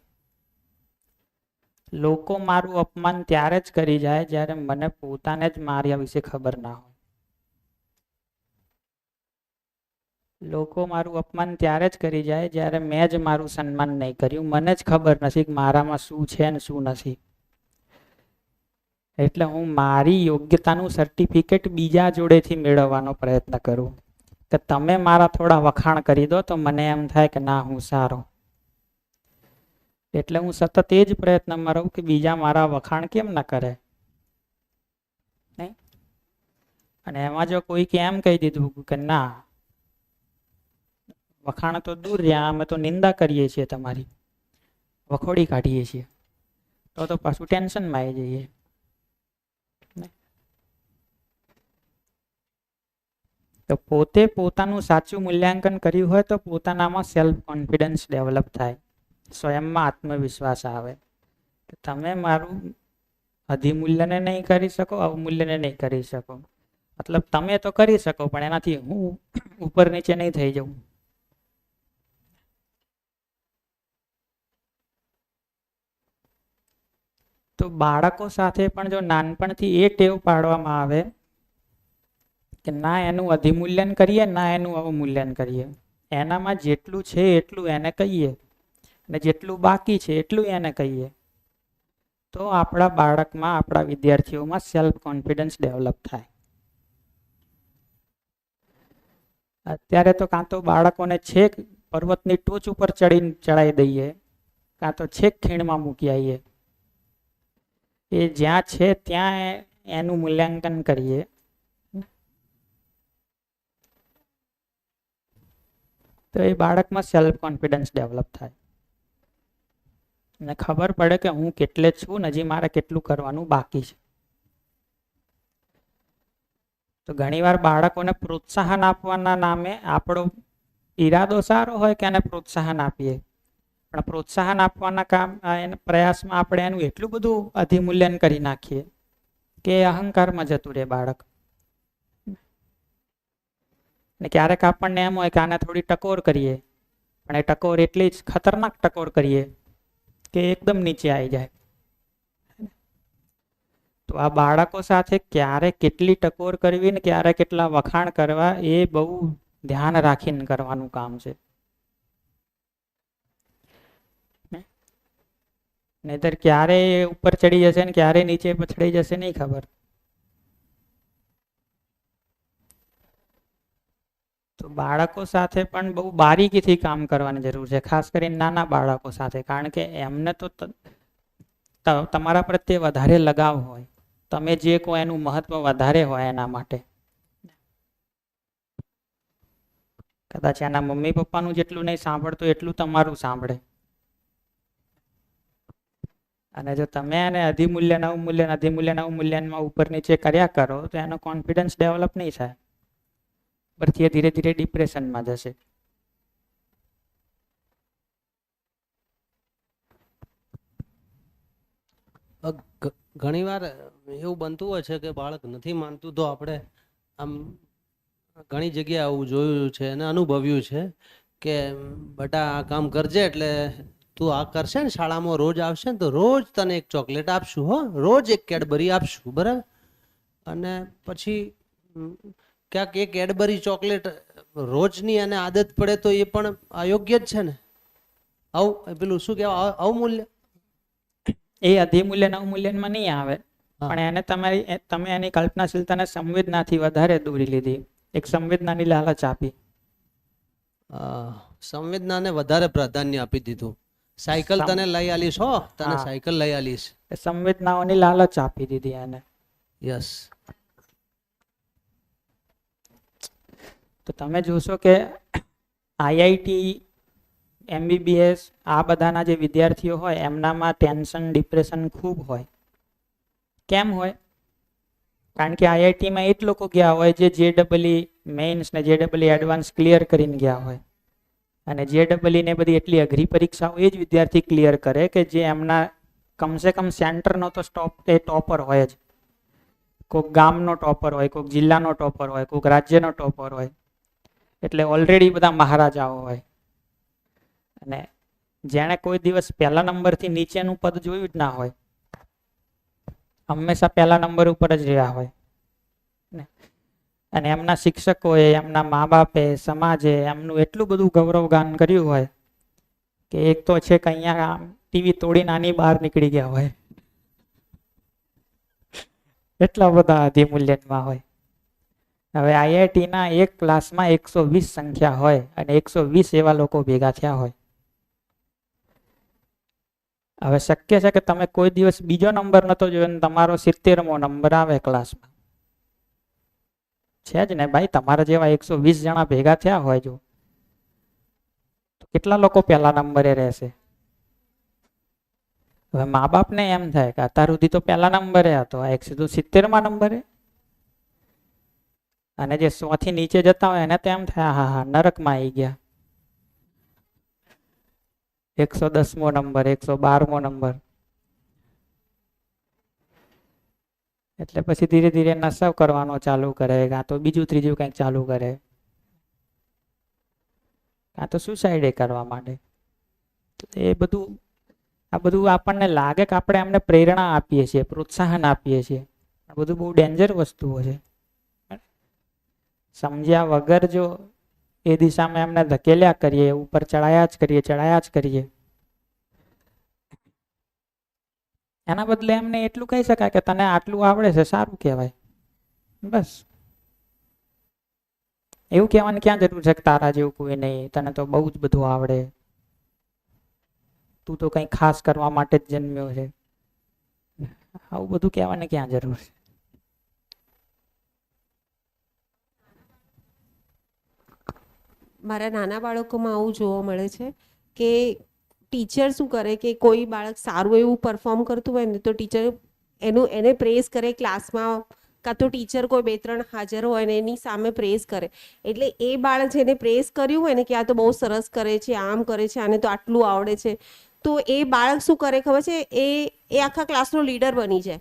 લોકો મારું અપમાન ત્યારે જ કરી જાય જ્યારે મને પોતાને જ માર્યા વિશે ખબર ના હોય. લોકો મારું અપમાન ત્યારે જ કરી જાય જ્યારે મેં જ મારું સન્માન નહીં કર્યું, મને જ ખબર નથી કે મારામાં શું છે ને શું નથી. એટલે હું મારી યોગ્યતાનું સર્ટિફિકેટ બીજા જોડેથી મેળવવાનો પ્રયત્ન કરું કે તમે મારા થોડા વખાણ કરી દો તો મને એમ થાય કે ના હું સારો. એટલે હું સતત એ જ પ્રયત્નમાં રહું કે બીજા મારા વખાણ કેમ ના કરે. નહીં? અને એમાં જો કોઈક એમ કહી દીધું કે ના વખાણ તો દૂર રહ્યા, અમે તો નિંદા કરીએ છીએ, તમારી વખોડી કાઢીએ છીએ, તો પાછું ટેન્શનમાં આવી જઈએ. તો પોતે પોતાનું સાચું મૂલ્યાંકન કર્યું હોય તો પોતાનામાં સેલ્ફ કોન્ફિડન્સ ડેવલપ થાય, સ્વયંમાં આત્મવિશ્વાસ આવે. તમે મારું અધિમૂલ્યને નહીં કરી શકો, અવમૂલ્યને નહીં કરી શકો. મતલબ તમે તો કરી શકો પણ એનાથી હું ઉપર નીચે નહીં થઈ જાઉં. તો બાળકો સાથે પણ જો નાનપણથી એ ટેવ પાડવામાં આવે કે ના એનું અધિમૂલ્યન કરીએ ના એનું અવમૂલ્યન કરીએ, એનામાં જેટલું છે એટલું એને કહીએ અને જેટલું બાકી છે એટલું એને કહીએ, તો આપણા બાળકમાં, આપણા વિદ્યાર્થીઓમાં સેલ્ફ કોન્ફિડન્સ ડેવલપ થાય. અત્યારે તો કાં તો બાળકોને છેક પર્વતની ટોચ ઉપર ચડાવી દઈએ, કાં તો છેક ખીણમાં મૂકી આવીએ. એ જ્યાં છે ત્યાં એનું મૂલ્યાંકન કરીએ. તો એ બાળકમાં સેલ્ફ કોન્ફિડન્સ ડેવલપ થાય અને ખબર પડે કે હું કેટલે છું, હજી મારે કેટલું કરવાનું બાકી છે. તો ઘણીવાર બાળકોને પ્રોત્સાહન આપવાના નામે આપણો ઈરાદો સારો હોય કે એને પ્રોત્સાહન આપીએ, પણ પ્રોત્સાહન આપવાના પ્રયાસમાં આપણે એનું એટલું બધું અધિમૂલ્યન કરી નાખીએ કે અહંકારમાં જતું રહે બાળક. ને ક્યારેક આપણને એમ હોય કે આને થોડી ટકોર કરીએ, પણ એ ટકોર એટલી જ ખતરનાક ટકોર કરીએ કે એકદમ નીચે આવી જાય. તો આ બાળકો સાથે ક્યારે કેટલી ટકોર કરવી ને ક્યારે કેટલા વખાણ કરવા એ બહુ ધ્યાન રાખીને કરવાનું કામ છે. નહીતર ક્યારે ઉપર ચડી જશે ને ક્યારે નીચે પછડી જશે નહીં ખબર. તો બાળકો સાથે પણ બહુ બારીકીથી કામ કરવાની જરૂર છે, ખાસ કરીને નાના બાળકો સાથે, કારણ કે એમને તો તમારા પ્રત્યે વધારે લગાવ હોય, તમે જે કહો એનું મહત્વ વધારે હોય એના માટે. કદાચ એના મમ્મી પપ્પાનું જેટલું નહીં સાંભળતું એટલું તમારું સાંભળે. અને જો તમે એને અધિમૂલ્યન અવમૂલ્યનમાં ઉપર નીચે કર્યા કરો તો એનો કોન્ફિડન્સ ડેવલપ નહીં થાય, પરથી એ ધીરે ધીરે ડિપ્રેશનમાં જશે. ઘણી વાર એવું બનતું હોય છે કે બાળક નથી માનતું, તો આપણે આમ ઘણી જગ્યાએ આવું જોયું છે અને અનુભવ્યું છે કે બેટા આ કામ કરજે એટલે તું આ કરશે ને શાળામાં રોજ આવશે ને તો રોજ તને એક ચોકલેટ આપશું, હો રોજ એક કેડબરી આપશું, બરાબર. અને પછી ક્યાંક એક કેડબરી ચોકલેટ રોજની અને આદત પડે તો એ પણ અયોગ્ય જ છે ને. આવું પેલું શું કહેવાય, અવમૂલ્ય. એ અધિમૂલ્યન અવમૂલ્યનમાં નહીં આવે, પણ એને તમે એની કલ્પનાશીલતાને સંવેદનાથી વધારે દોરી લીધી, એક સંવેદનાની લાલચ આપી. સંવેદનાને વધારે પ્રાધાન્ય આપી દીધું. સાયકલ તને લઈ આલીશ, હો તને સાયકલ લઈ આલીશ, સંવેદનાઓની લાલચ આપી દીધી એને. યસ. તો તમે જોશો કે આઈઆઈટી MBBS આ બધાના જે વિદ્યાર્થીઓ હોય એમનામાં ટેન્શન ડિપ્રેશન ખૂબ હોય. કેમ હોય? કારણ કે IITમાં એ જ લોકો ગયા હોય જે JEE મેઇન્સ ને JEE એડવાન્સ ક્લિયર કરીને ગયા હોય. અને JEE ને બધી એટલી અઘરી પરીક્ષાઓ એ જ વિદ્યાર્થી ક્લિયર કરે કે જે એમના કમસે કમ સેન્ટરનો તો ટોપર હોય જ. કોઈક ગામનો ટોપર હોય, કોઈક જિલ્લાનો ટોપર હોય, કોઈક રાજ્યનો ટોપર હોય. એટલે ઓલરેડી બધા મહારાજાઓ હોય. અને જેણે કોઈ દિવસ પહેલા નંબરથી નીચેનું પદ જોયું જ ના હોય, હંમેશા પહેલા નંબર ઉપર જ રહ્યા હોય. અને એમના શિક્ષકોએ, એમના મા બાપે, સમાજે એમનું એટલું બધું ગૌરવગાન કર્યું હોય કે એક તો છે કે અહીંયા ટીવી તોડીને આની બહાર નીકળી ગયા હોય. એટલા બધા અધિમૂલ્યનમાં હોય. હવે IITના એક ક્લાસમાં 120 સંખ્યા હોય અને 120 એવા લોકો ભેગા થયા હોય. હવે શક્ય છે કે તમે કોઈ દિવસ બીજો નંબર નતો જોયો ને તમારો 70મો નંબર આવે ક્લાસમાં. છે જ ને ભાઈ, તમારા જેવા 120 જણા ભેગા થયા હોય જો, તો કેટલા લોકો પહેલા નંબરે રહેશે? હવે મા બાપને એમ થાય કે અત્યાર સુધી તો પહેલા નંબરે હતો, આ 170મા નંબરે. અને જે 100 થી નીચે જતા હોય એને તો એમ થાય હા હા નરકમાં આવી ગયા. 110મો નંબર, 112મો નંબર. એટલે પછી ધીરે ધીરે નશો કરવાનો ચાલુ કરે, કાં તો બીજું ત્રીજું કંઈક ચાલુ કરે, કાં તો સુસાઇડ કરવા માંડે. એ બધું, આ બધું આપણને લાગે કે આપણે એમને પ્રેરણા આપીએ છીએ, પ્રોત્સાહન આપીએ છીએ. આ બધું બહુ ડેન્જર વસ્તુઓ છે. સમજ્યા વગર જો એ દિશામાં એમને ધકેલ્યા કરીએ, ઉપર ચડાયા જ કરીએ. એના બદલે એમને એટલું કહી શકાય કે તને આટલું આવડે છે, સારું કહેવાય. બસ. એવું કહેવાની ક્યાં જરૂર છે કે તારા જેવું કોઈ નહીં, તને તો બહુ જ બધું આવડે, તું તો કંઈ ખાસ કરવા માટે જ જન્મ્યો છે. આવું બધું કહેવાની ક્યાં જરૂર છે? મારા નાના બાળકોમાં આવું જોવા મળે છે કે ટીચર શું કરે કે કોઈ બાળક સારું એવું પરફોર્મ કરતું હોય ને તો ટીચર એને પ્રેઝ કરે ક્લાસમાં, કાં તો ટીચર કોઈ 2-3 હાજર હોય ને એની સામે પ્રેઝ કરે. એટલે એ બાળક જેને પ્રેઝ કર્યું હોય ને કે આ તો બહુ સરસ કરે છે, આમ કરે છે, આને તો આટલું આવડે છે, તો એ બાળક શું કરે ખબર છે, એ આખા ક્લાસનો લીડર બની જાય.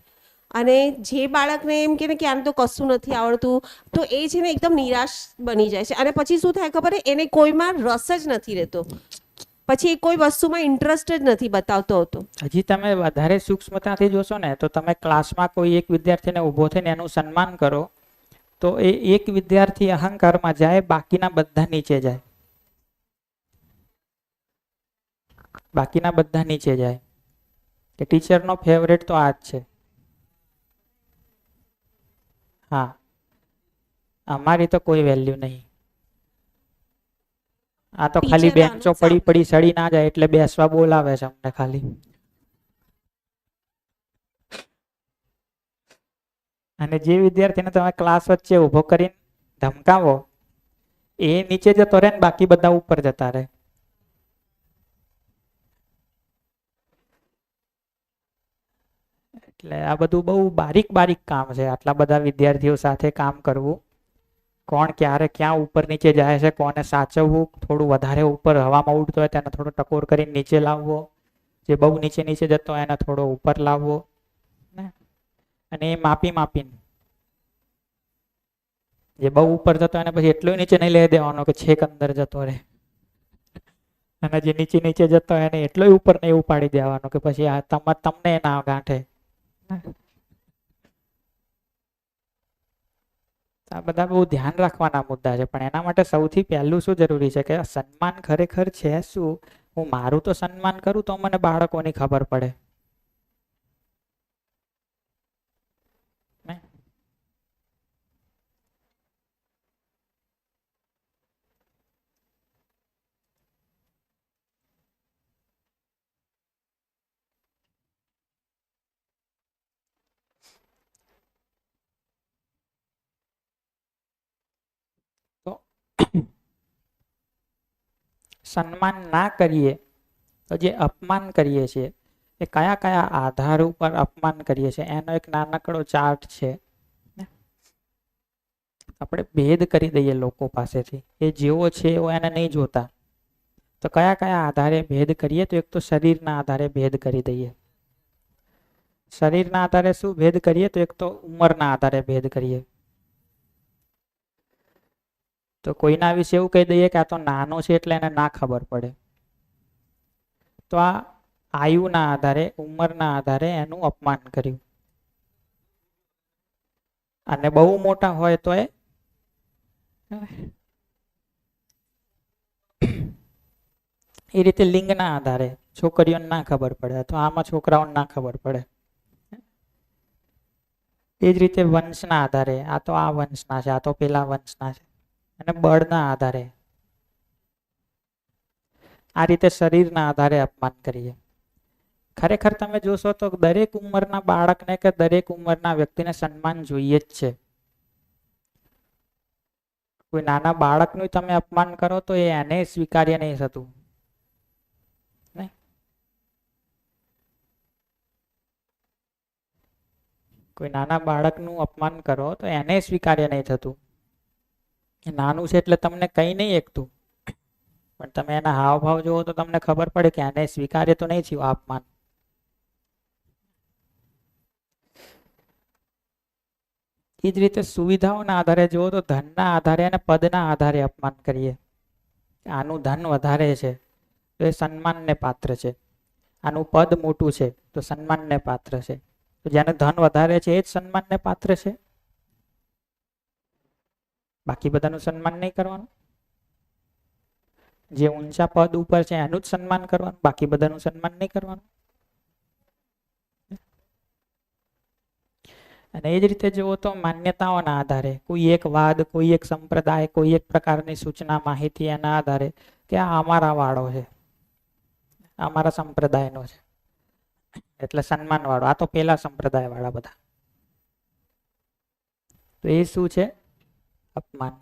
અને જે બાળકને એમ કે ને કે આને તો કશું નથી આવડતું, તો એ છે ને એકદમ નિરાશ બની જાય છે. અને પછી શું થાય ખબર, એને કોઈમાં રસ જ નથી રહેતો, પછી એ કોઈ વસ્તુમાં ઇન્ટરેસ્ટ જ નથી બતાવતો હતો. હજી તમે વધારે સૂક્ષ્મતાથી જોશો ને તો તમે ક્લાસમાં કોઈ એક વિદ્યાર્થીને ઊભો થઈને એનું સન્માન કરો તો એ એક વિદ્યાર્થી અહંકારમાં જાય, બાકીના બધા નીચે જાય. બાકીના બધા નીચે જાય કે ટીચરનો ફેવરેટ તો આ જ છે. હા, અમારી તો કોઈ વેલ્યુ નહીં. આ તો ખાલી ટીચર આનું બેન્ચો જ પડી સાંભળે. સડી ના જાય એટલે બેસવા બોલાવે છે અમને ખાલી. અને જે વિદ્યાર્થીને તમે ક્લાસ વચ્ચે ઊભો કરીને ધમકાવો એ નીચે જતો રહે ને બાકી બધા ઉપર જતા રહે. એટલે આ બધું બહુ બારીક બારીક કામ છે. આટલા બધા વિદ્યાર્થીઓ સાથે કામ કરવું, કોણ ક્યારે ક્યાં ઉપર નીચે જાય છે, કોને સાચવવું, થોડું વધારે ઉપર હવામાં ઉડતો હોય તેને થોડો ટકોર કરીને નીચે લાવવો, જે બહુ નીચે નીચે જતો હોય એને થોડો ઉપર લાવવો, અને એ માપીને જે બહુ ઉપર જતો એને પછી એટલું નીચે નહીં લઈ દેવાનો કે છેક અંદર જતો રહે, અને જે નીચે નીચે જતો હોય એને એટલો ઉપર નહીં ઉપાડી દેવાનો કે પછી આ તમને ના ગાંઠે. આ બધા બહુ ધ્યાન રાખવાના મુદ્દા છે. પણ એના માટે સૌથી પહેલું શું જરૂરી છે કે સન્માન ખરેખર છે શું? હું મારું તો સન્માન કરું તો મને બાળકોની ખબર પડે. તો સન્માન ના કરીએ તો જે અપમાન કરીએ છીએ એ કયા કયા આધાર ઉપર અપમાન કરીએ છીએ એનો એક નાનકડો ચાર્ટ છે. આપણે ભેદ કરી દઈએ લોકો પાસેથી, એ જેવો છે એવો એને નહીં જોતા. તો કયા કયા આધારે ભેદ કરીએ? તો એક તો શરીરના આધારે ભેદ કરી દઈએ. શરીરના આધારે શું ભેદ કરીએ? તો એક તો ઉંમરના આધારે ભેદ કરીએ. તો કોઈના વિશે એવું કહી દઈએ કે આ તો નાનો છે એટલે એને ના ખબર પડે. તો આ આયુના આધારે, ઉંમરના આધારે એનું અપમાન કર્યું. અને બહુ મોટા હોય તો એ રીતે લિંગના આધારે, છોકરીઓને ના ખબર પડે તો આમાં છોકરાઓને ના ખબર પડે. એ જ રીતે વંશના આધારે, આ તો આ વંશના છે, આ તો પેલા વંશના છે. અને બળના આધારે, આ રીતે શરીરના આધારે અપમાન કરીએ. ખરેખર તમે જોશો તો દરેક ઉંમરના બાળકને કે દરેક ઉંમરના વ્યક્તિને સન્માન જોઈએ જ છે. કોઈ નાના બાળકનું તમે અપમાન કરો તો એ એને સ્વીકાર્ય નહીં થતું. કોઈ નાના બાળકનું અપમાન કરો તો એને સ્વીકાર્ય નહીં થતું. એ નાનું છે એટલે તમને કઈ નહીં એકતું, પણ તમે એના હાવભાવ જોવો તો તમને ખબર પડે કે એને સ્વીકાર્ય તો નહીં થયું અપમાન. એ જ રીતે સુવિધાઓના આધારે જુઓ તો ધનના આધારે અને પદના આધારે અપમાન કરીએ. આનું ધન વધારે છે તો એ સન્માનને પાત્ર છે, આનું પદ મોટું છે તો સન્માનને પાત્ર છે. તો જેનું ધન વધારે છે એ જ સન્માનને પાત્ર છે, બાકી બધાનું સન્માન નહીં કરવાનું. જે ઊંચા પદ ઉપર છે એનું જ સન્માન કરવાનું, બાકી બધાનું સન્માન નહીં કરવાનું. અને એ જ રીતે જુઓ તો માન્યતાઓના આધારે, કોઈ એક વાદ, કોઈ એક સંપ્રદાય, કોઈ એક પ્રકારની સૂચના, માહિતી, એના આધારે કે આ અમારા વાળો છે, અમારા સંપ્રદાયનો છે એટલે સન્માન વાળો, આ તો પેલા સંપ્રદાય વાળા બધા. તો એ શું છે? અપમાન.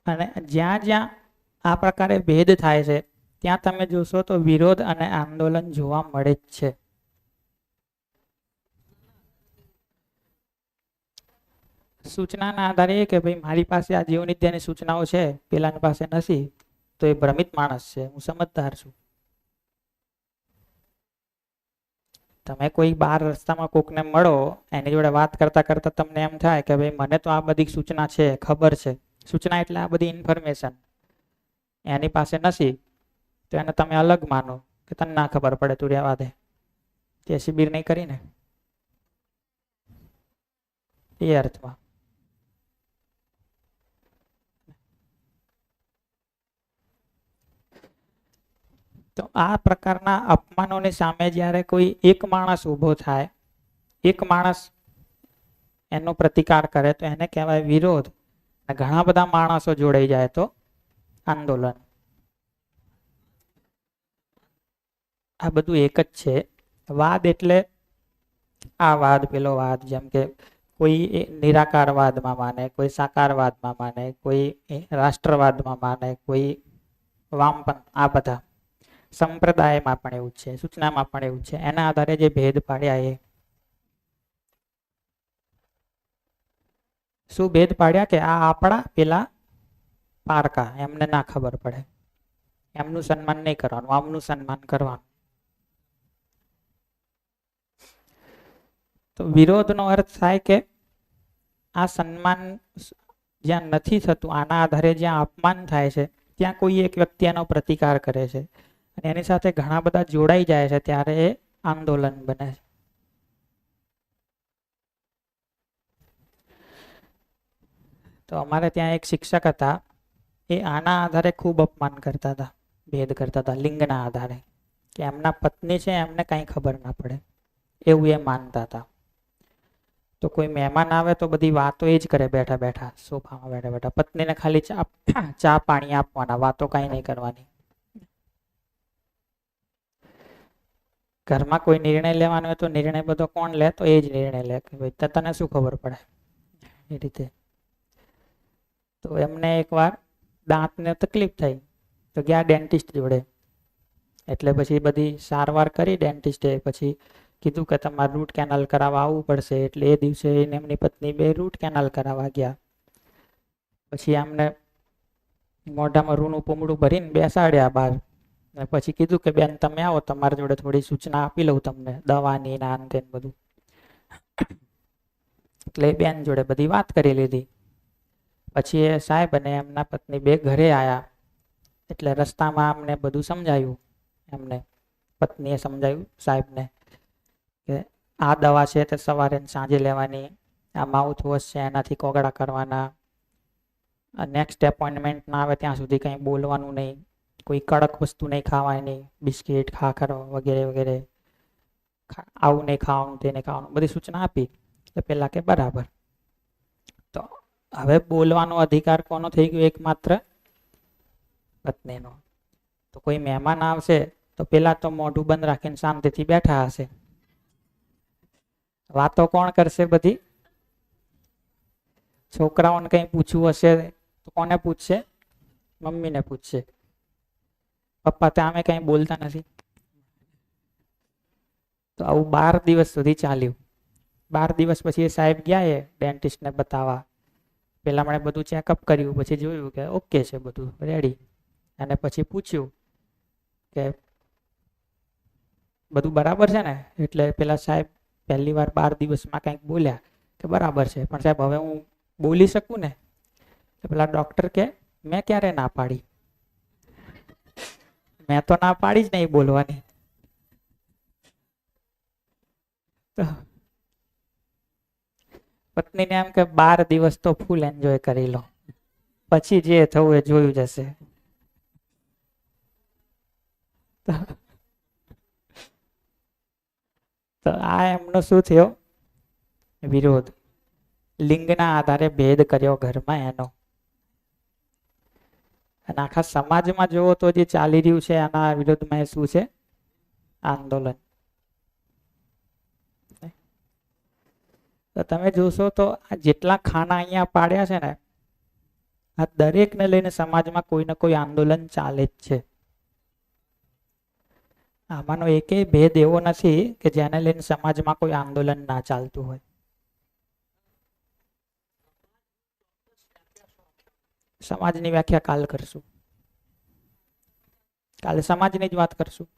અને જ્યાં જ્યાં આ પ્રકારે ભેદ થાય છે ત્યાં તમે જોશો તો વિરોધ અને આંદોલન જોવા મળે જ છે. સૂચનાના આધારે કે ભાઈ મારી પાસે આ જીવનિત્યની સૂચનાઓ છે, પેલાની પાસે નથી, તો એ ભ્રમિત માણસ છે, હું સમજદાર છું. તમે કોઈ બાર રસ્તામાં કોકને મળો, એની જોડે વાત કરતા કરતા તમને એમ થાય કે ભાઈ મને તો આ બધી સૂચના છે, ખબર છે. સૂચના એટલે આ બધી ઇન્ફોર્મેશન, એની પાસે નથી તો એને તમે અલગ માનો કે તને ના ખબર પડે, તું રહેવા દે, તે શિબિર નહીં કરીને, એ અર્થમાં. તો આ પ્રકારના અપમાનોની સામે જ્યારે કોઈ એક માણસ ઊભો થાય, એક માણસ એનો પ્રતિકાર કરે તો એને કહેવાય વિરોધ. ઘણા બધા માણસો જોડાઈ જાય તો આંદોલન. આ બધું એક જ છે. વાદ એટલે આ વાદ, પેલો વાદ, જેમ કે કોઈ નિરાકારવાદમાં માને, કોઈ સાકારવાદમાં માને, કોઈ રાષ્ટ્રવાદમાં માને, કોઈ વામપંથ, આ બધા સંપ્રદાયમાં પણ એવું છે, સૂચનામાં પણ એવું છે. એના આધારે જે ભેદ પાડ્યા, એ શું ભેદ પાડ્યા કે આ આપણા, પેલા પારકા, એમને ના ખબર પડે, એમનું સન્માન નહીં કરવાનું, આમનું સન્માન કરવાનું. તો વિરોધનો અર્થ થાય કે આ સન્માન જ્યાં નથી થતું, આના આધારે જ્યાં અપમાન થાય છે ત્યાં કોઈ એક વ્યક્તિ એનો પ્રતિકાર કરે છે અને એની સાથે ઘણા બધા જોડાઈ જાય છે, ત્યારે એ આંદોલન બને છે. તો અમારે ત્યાં એક શિક્ષક હતા, એ આના આધારે ખૂબ અપમાન કરતા હતા, ભેદ કરતા હતા લિંગના આધારે, કે એમના પત્ની છે એમને કઈ ખબર ના પડે એવું એ માનતા હતા. તો કોઈ મહેમાન આવે તો બધી વાતો એ જ કરે, બેઠા બેઠા સોફામાં બેઠા બેઠા, પત્નીને ખાલી ચા પાણી આપવાના, વાતો કઈ નહીં કરવાની. ઘરમાં કોઈ નિર્ણય લેવાનો હોય તો નિર્ણય બધો કોણ લે? તો એ જ નિર્ણય લે કે ભાઈ તને શું ખબર પડે, એ રીતે. તો એમને એકવાર દાંતને તકલીફ થઈ તો ગયા ડેન્ટિસ્ટ જોડે. એટલે પછી બધી સારવાર કરી ડેન્ટિસ્ટે. પછી કીધું કે તમારે રૂટ કેનાલ કરાવવા આવવું પડશે. એટલે એ દિવસે એને એમની પત્ની બે રૂટ કેનાલ કરાવવા ગયા. પછી આમને મોઢામાં રૂનું પૂમડું ભરીને બેસાડ્યા બહાર. ને પછી કીધું કે બેન તમે આવો, તમારી જોડે થોડી સૂચના આપી લઉં તમને દવાની ના અંતે બધું. એટલે બેન જોડે બધી વાત કરી લીધી. પછી એ સાહેબ અને એમના પત્ની બે ઘરે આવ્યા. એટલે રસ્તામાં અમને બધું સમજાયું. એમને પત્નીએ સમજાયું સાહેબને કે આ દવા છે તે સવારે ને સાંજે લેવાની, આ માઉથ વોશ છે એનાથી કોગળા કરવાના, નેક્સ્ટ એપોઇન્ટમેન્ટ ના આવે ત્યાં સુધી કંઈ બોલવાનું નહીં, કોઈ કડક વસ્તુ નહીં ખાવાની, બિસ્કિટ ખાખર વગેરે વગેરે, આવું નહીં ખાવાનું, તે નહીં ખાવાનું, બધી સૂચના આપી. એટલે પેલા કે બરાબર. તો હવે બોલવાનો અધિકાર કોનો થઈ ગયો? એકમાત્ર પત્નીનો. તો કોઈ મહેમાન આવશે તો પેલા તો મોઢું બંધ રાખીને શાંતિથી બેઠા હશે. વાતો કોણ કરશે બધી? છોકરાઓને કંઈ પૂછવું હશે તો કોને પૂછશે? મમ્મીને પૂછશે. પપ્પા ત્યાં અમે કંઈ બોલતા નથી. તો આવું 12 દિવસ સુધી ચાલ્યું. 12 દિવસ પછી એ સાહેબ ગયા એ ડેન્ટિસ્ટને બતાવવા. પેલા મને બધું ચેકઅપ કર્યું, પછી જોયું કે ઓકે છે બધું રેડી. અને પછી પૂછ્યું કે બધું બરાબર છે ને? એટલે પેલા સાહેબ પહેલી વાર 12 દિવસમાં કંઈક બોલ્યા કે બરાબર છે, પણ સાહેબ હવે હું બોલી શકું ને? તો પેલા ડોક્ટર કે મેં ક્યારે ના પાડી? મેં તો ના પાડી જ નહીં બોલવાની. તો પત્નીને એમ કે 12 દિવસ તો ફૂલ એન્જોય કરી લો, પછી જે થવું એ જોયું જશે. તો આ એમનો શું થયો? વિરોધ. લિંગના આધારે ભેદ કર્યો ઘરમાં એનો. અને આખા સમાજમાં જોવો તો જે ચાલી રહ્યું છે આના વિરોધમાં એ શું છે? આંદોલન. તો તમે જોશો તો આ જેટલા ખાના અહીંયા પાડ્યા છે ને, આ દરેકને લઈને સમાજમાં કોઈ ને કોઈ આંદોલન ચાલે જ છે. આમાંનો એકેય ભેદ એવો નથી કે જેને લઈને સમાજમાં કોઈ આંદોલન ના ચાલતું હોય. સમાજની વ્યાખ્યા કાલ કરશું. કાલે સમાજની જ વાત કરશું.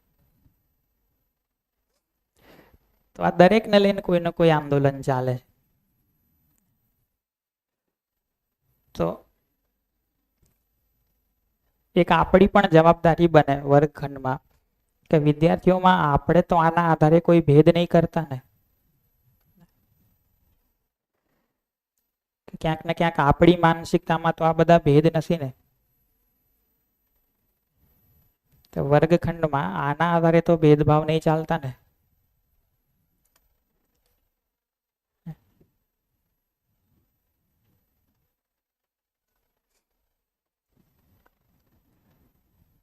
તો આ દરેકને લઈને કોઈ ને કોઈ આંદોલન ચાલે. તો એક આપણી પણ જવાબદારી બને વર્ગખંડમાં કે વિદ્યાર્થીઓમાં આપણે તો આના આધારે કોઈ ભેદ નહીં કરતા ને. ક્યાંક ને ક્યાંક આપણી માનસિકતામાં તો આ બધા ભેદ નથી ને. તો વર્ગખંડમાં આના આધારે તો ભેદભાવ નહીં ચાલતા ને.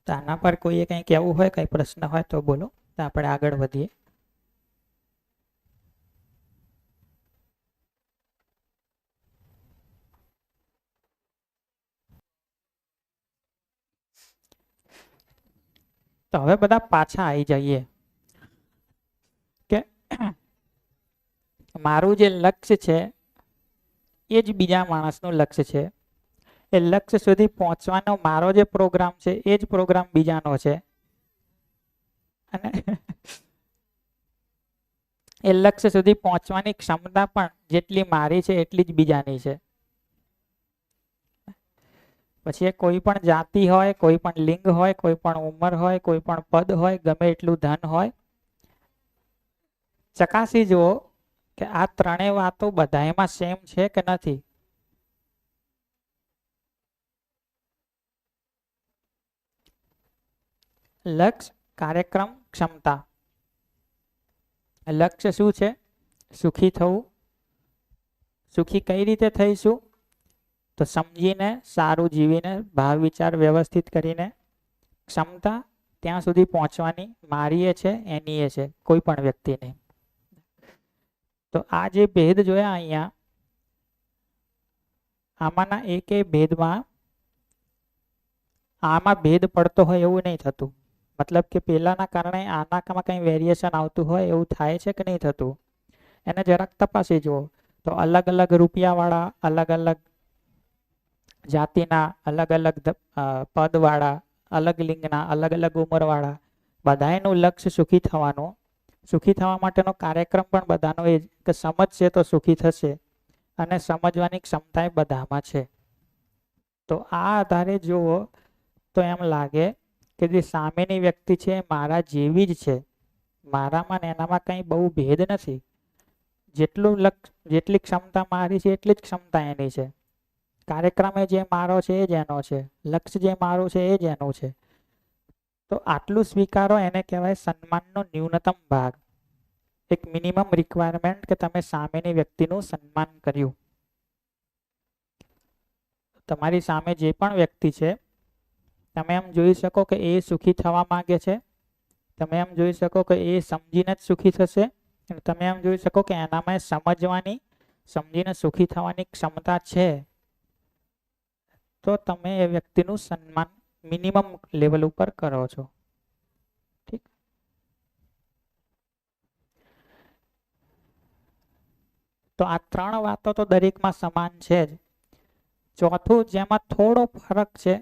તો આના પર કોઈએ કંઈ કહેવું હોય, કંઈ પ્રશ્ન હોય તો બોલો, તો આપણે આગળ વધીએ. તો હવે બધા પાછા આવી જઈએ કે મારું જે લક્ષ્ય છે એ જ બીજા માણસનું લક્ષ્ય છે. એ લક્ષ્ય સુધી પહોંચવાનો મારો જે પ્રોગ્રામ છે એ જ પ્રોગ્રામ બીજાનો છે. અને એ લક્ષ્ય સુધી પહોંચવાની ક્ષમતા પણ જેટલી મારી છે એટલી જ બીજાની છે. પછી એ કોઈ પણ જાતિ હોય, કોઈ પણ લિંગ હોય, કોઈ પણ ઉંમર હોય, કોઈ પણ પદ હોય, ગમે એટલું ધન હોય, ચકાસી જુઓ કે આ ત્રણેય વાતો બધામાં સેમ છે કે નથી. લક્ષ્ય, કાર્યક્રમ, ક્ષમતા. લક્ષ્ય શું છે? સુખી થવું. સુખી કઈ રીતે થઈશું? તો સમજીને, સારું જીવીને, ભાવ વિચાર વ્યવસ્થિત કરીને. ક્ષમતા, ત્યાં સુધી પહોંચવાની મારી એ છે, એની એ છે, કોઈ પણ વ્યક્તિને. તો આ જે ભેદ જોયા અહીંયા, આમાંના એકેય ભેદમાં આમાં ભેદ પડતો હોય એવું નહીં થતું. મતલબ કે પેલાના કારણે આનામાં કંઈ વેરિએશન આવતું હોય એવું થાય છે કે નહીં થતું, એને જરાક તપાસી જુઓ. તો અલગ અલગ રૂપિયાવાળા, અલગ અલગ જાતિના, અલગ અલગ પદવાળા, અલગ લિંગના, અલગ અલગ ઉંમરવાળા બધાયનું લક્ષ્ય સુખી થવાનું. સુખી થવા માટેનો કાર્યક્રમ પણ બધાનો એ કે સમજશે તો સુખી થશે, અને સમજવાની ક્ષમતા એ બધામાં છે. તો આ આધારે જુઓ તો એમ લાગે કે જે સામેની વ્યક્તિ છે એ મારા જેવી જ છે, મારામાં ને એનામાં કંઈ બહુ ભેદ નથી. જેટલી ક્ષમતા મારી છે એટલી જ ક્ષમતા એની છે. કાર્યક્રમ જે મારો છે એ જ એનો છે, લક્ષ્ય જે મારું છે એ જ એનું છે. તો આટલું સ્વીકારો, એને કહેવાય સન્માનનો ન્યૂનતમ ભાગ, એક મિનિમમ રિક્વાયરમેન્ટ કે તમે સામેની વ્યક્તિનું સન્માન કર્યું. તમારી સામે જે પણ વ્યક્તિ છે, તમે એમ જોઈ શકો કે એ સુખી થવા માંગે છે, તમે એમ જોઈ શકો કે એ સમજીને જ સુખી થશે, અને તમે એમ જોઈ શકો કે એનામાં સમજવાની, સમજીને સુખી થવાની ક્ષમતા છે. તો તમે એ વ્યક્તિનું સન્માન મિનિમમ લેવલ ઉપર કરો છો. ઠીક. તો આ ત્રણ વાતો તો દરેકમાં સમાન છે જ. ચોથું જેમાં થોડો ફરક છે